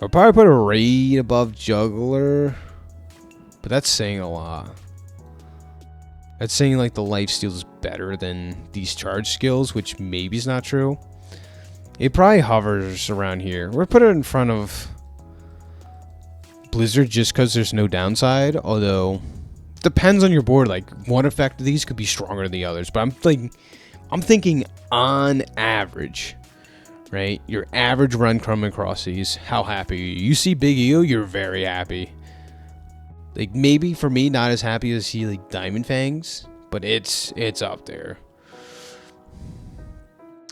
probably put a raid above Juggler. But that's saying a lot. That's saying like the lifesteal is better than these charge skills, which maybe is not true. It probably hovers around here. We're put it in front of Blizzard just because there's no downside. Although, depends on your board. Like one effect of these could be stronger than the others. But I'm thinking on average, right? Your average run coming across these. How happy are you? You see Big Ego, you're very happy. Like maybe for me, not as happy as see like Diamond Fangs, but it's up there.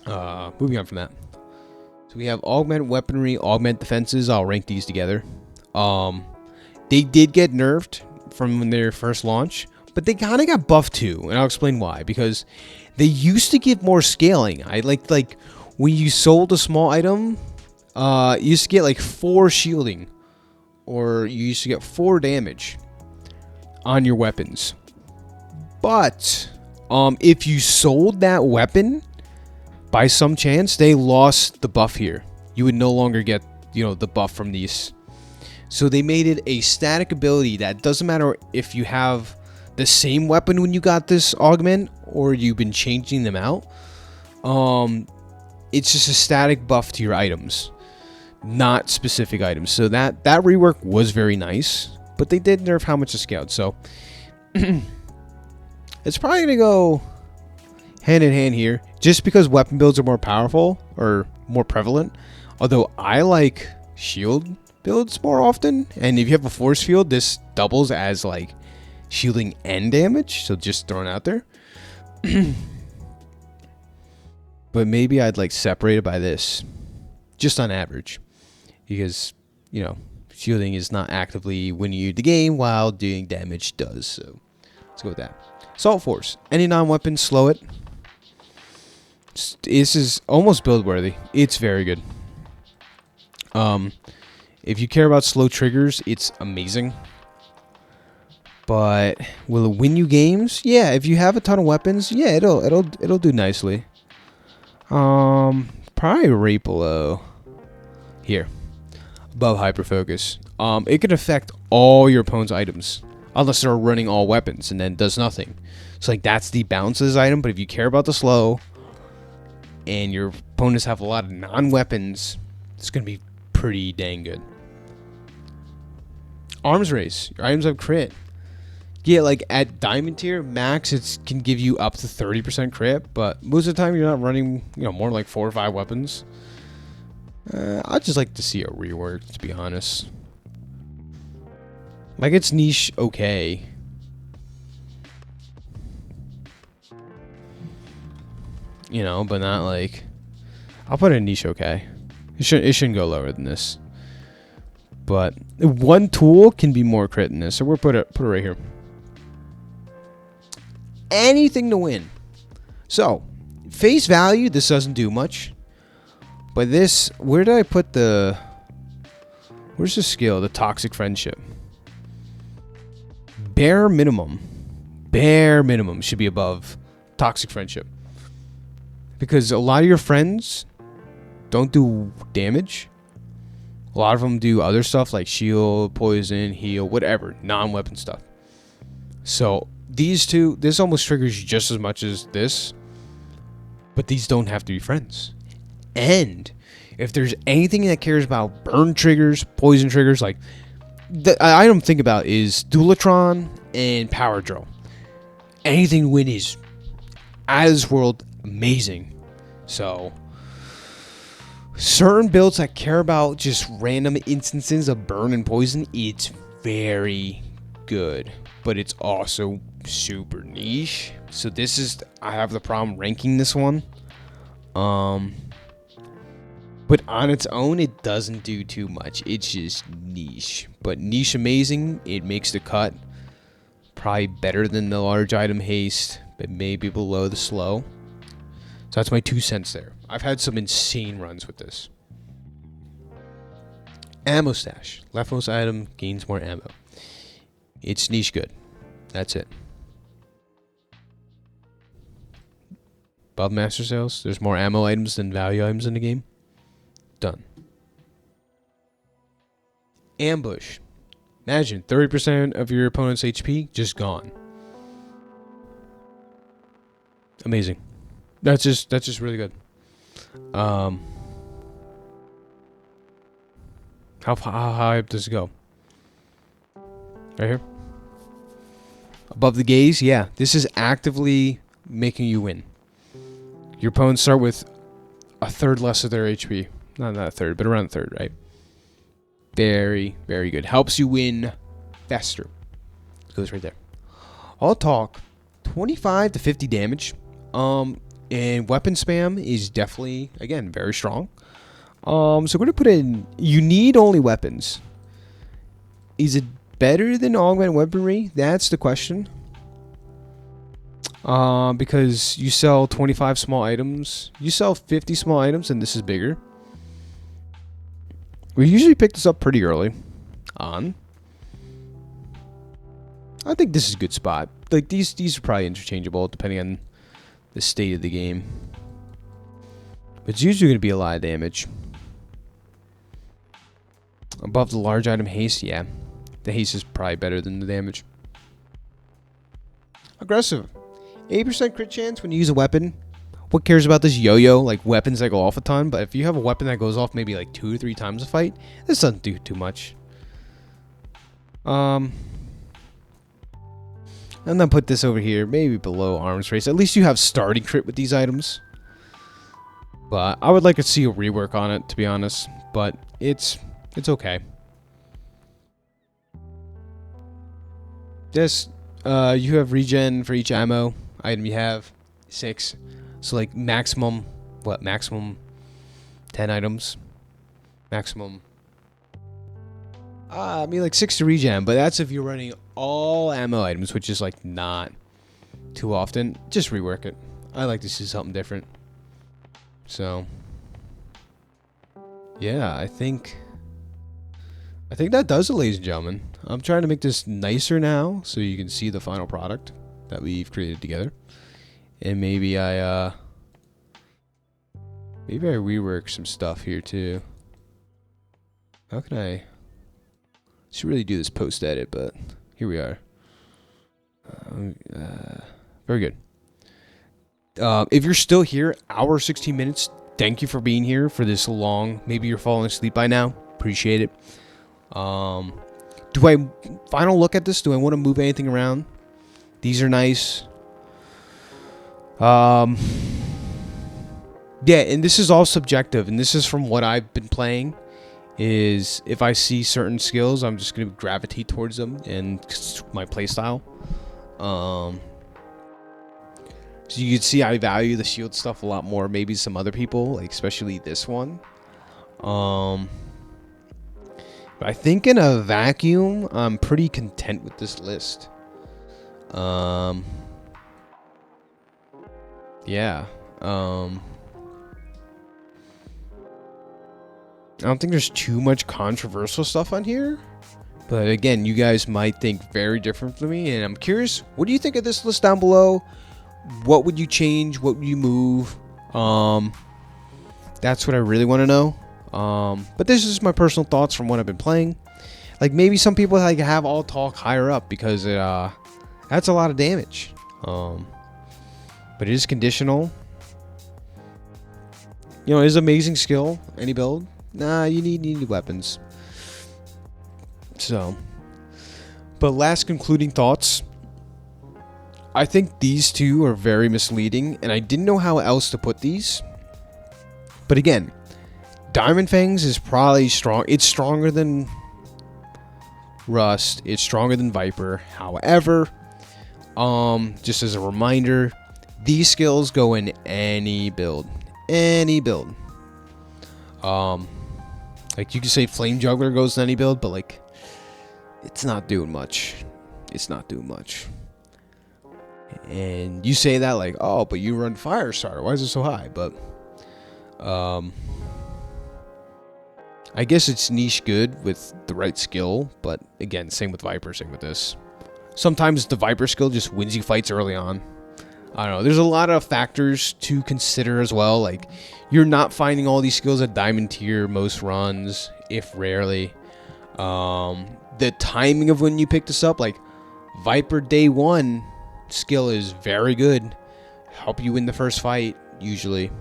Moving on from that. So we have augment weaponry, augment defenses. I'll rank these together. They did get nerfed from when their first launch, but they kind of got buffed too, and I'll explain why. Because they used to give more scaling. I like when you sold a small item, you used to get like 4 shielding, or you used to get 4 damage on your weapons. But if you sold that weapon by some chance, they lost the buff here. You would no longer get, the buff from these. So they made it a static ability that doesn't matter if you have the same weapon when you got this augment or you've been changing them out. It's just a static buff to your items, not specific items. So that rework was very nice, but they did nerf how much it scaled. So it's probably going to go hand in hand here, just because weapon builds are more powerful or more prevalent. Although I like shield builds more often, and if you have a force field, this doubles as like shielding and damage. So just throwing it out there. But maybe I'd like separate it by this, just on average, because shielding is not actively winning you the game while doing damage does. So let's go with that. Assault force, any non-weapon, slow it. This is almost build worthy. It's very good. If you care about slow triggers, it's amazing. But will it win you games? Yeah, if you have a ton of weapons, yeah, it'll do nicely. Probably right below here, above hyper focus. It can affect all your opponent's items unless they're running all weapons, and then does nothing. So like that's the balance of this item. But if you care about the slow, and your opponents have a lot of non-weapons, it's going to be pretty dang good. Arms race. Your items have crit. Yeah, like at diamond tier, max, it can give you up to 30% crit, but most of the time you're not running, more like 4 or 5 weapons. I'd just like to see it reworked, to be honest. Like, it's niche okay. But not like... I'll put it in niche okay. It shouldn't go lower than this. But one tool can be more crit than this, so we'll put it right here. Anything to win. So, face value, this doesn't do much. But this... Where did I put the... Where's the skill? The toxic friendship. Bare minimum should be above toxic friendship. Because a lot of your friends don't do damage. A lot of them do other stuff like shield, poison, heal, whatever. Non-weapon stuff. So these two, this almost triggers you just as much as this. But these don't have to be friends. And if there's anything that cares about burn triggers, poison triggers, like the item to think about is Dualitron and Power Drill. Anything to win is out of this world amazing. So certain builds that care about just random instances of burn and poison, it's very good, but it's also super niche. So this is, I have the problem ranking this one. But on its own, it doesn't do too much. It's just niche, but niche amazing. It makes the cut. Probably better than the large item haste, but maybe below the slow. So that's my 2 cents there. I've had some insane runs with this. Ammo stash. Leftmost item gains more ammo. It's niche good. That's it. Above master sales, there's more ammo items than value items in the game. Done. Ambush. Imagine 30% of your opponent's HP just gone. Amazing. That's just really good. How high up does it go? Right here. Above the gaze, yeah. This is actively making you win. Your opponents start with a third less of their HP. Not a third, but around a third, right? Very, very good. Helps you win faster. It goes right there. All talk, 25 to 50 damage. And weapon spam is definitely, again, very strong. So we're going to put in, you need only weapons. Is it better than augmented weaponry? That's the question. Because you sell 25 small items. You sell 50 small items, and this is bigger. We usually pick this up pretty early on. I think this is a good spot. Like, these are probably interchangeable depending on the state of the game. But it's usually going to be a lot of damage. Above the large item haste, yeah. The haste is probably better than the damage. Aggressive. 80% crit chance when you use a weapon. What cares about this yo-yo? Like, weapons that go off a ton. But if you have a weapon that goes off maybe like 2 or 3 times a fight, this doesn't do too much. And then put this over here, maybe below arms race. At least you have starting crit with these items. But I would like to see a rework on it, to be honest. But it's okay. This, you have regen for each ammo item you have. 6. So like maximum, what? Maximum 10 items. Maximum. I mean like 6 to regen, but that's if you're running all ammo items, which is like not too often. Just rework it. I like to see something different. So yeah, I think that does it, ladies and gentlemen. I'm trying to make this nicer now so you can see the final product that we've created together. And maybe I rework some stuff here too. How can I should really do this post edit, but here we are. Very good. If you're still here, hour 16 minutes, thank you for being here for this long. Maybe you're falling asleep by now. Appreciate it. Do I final look at this? Do I want to move anything around? These are nice. Yeah, and this is all subjective, and this is from what I've been playing. Is if I see certain skills, I'm just gonna gravitate towards them and my playstyle. So you can see I value the shield stuff a lot more. Maybe some other people, like especially this one. But I think in a vacuum, I'm pretty content with this list. Yeah. I don't think there's too much controversial stuff on here. But again, you guys might think very different from me. And I'm curious, what do you think of this list down below? What would you change? What would you move? That's what I really want to know. But this is my personal thoughts from what I've been playing. Like maybe some people like have all talk higher up because it, that's a lot of damage. But it is conditional. You know, it is amazing skill. Any build. Nah, you need weapons. So, but last concluding thoughts. I think these two are very misleading, and I didn't know how else to put these. But again, Diamond Fangs is probably strong. It's stronger than Rust. It's stronger than Viper. However, just as a reminder, these skills go in any build. Any build. Like you can say Flame Juggler goes in any build, but like it's not doing much. It's not doing much. And you say that like, oh, but you run Firestarter. Why is it so high? But I guess it's niche good with the right skill. But again, same with Viper, same with this. Sometimes the Viper skill just wins you fights early on. I don't know. There's a lot of factors to consider as well. Like, you're not finding all these skills at Diamond Tier most runs, if rarely. The timing of when you pick this up, like, Viper Day 1 skill is very good. Help you win the first fight, usually.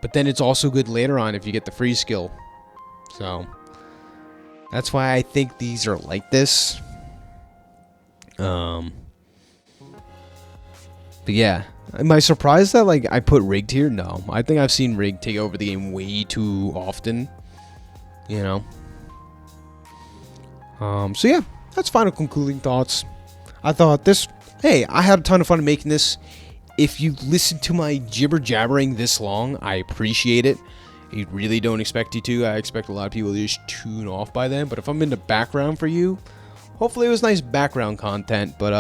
But then it's also good later on if you get the free skill. So, that's why I think these are like this. But yeah, am I surprised that like I put rigged here? No, I think I've seen rigged take over the game way too often. You know. So yeah, that's final concluding thoughts. I thought this. Hey, I had a ton of fun making this. if you listen to my jibber jabbering this long, I appreciate it. I really don't expect you to. I expect a lot of people to just tune off by then. But if I'm in the background for you, hopefully it was nice background content. But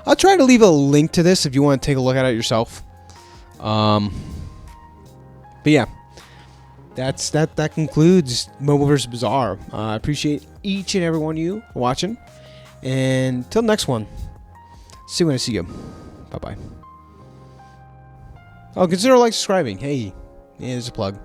I'll try to leave a link to this if you want to take a look at it yourself. But yeah, that concludes MoMoVs Bazaar. I appreciate each and every one of you watching. And until next one, see you when I see you. Bye bye. Oh, consider like subscribing. Hey, yeah, there's a plug.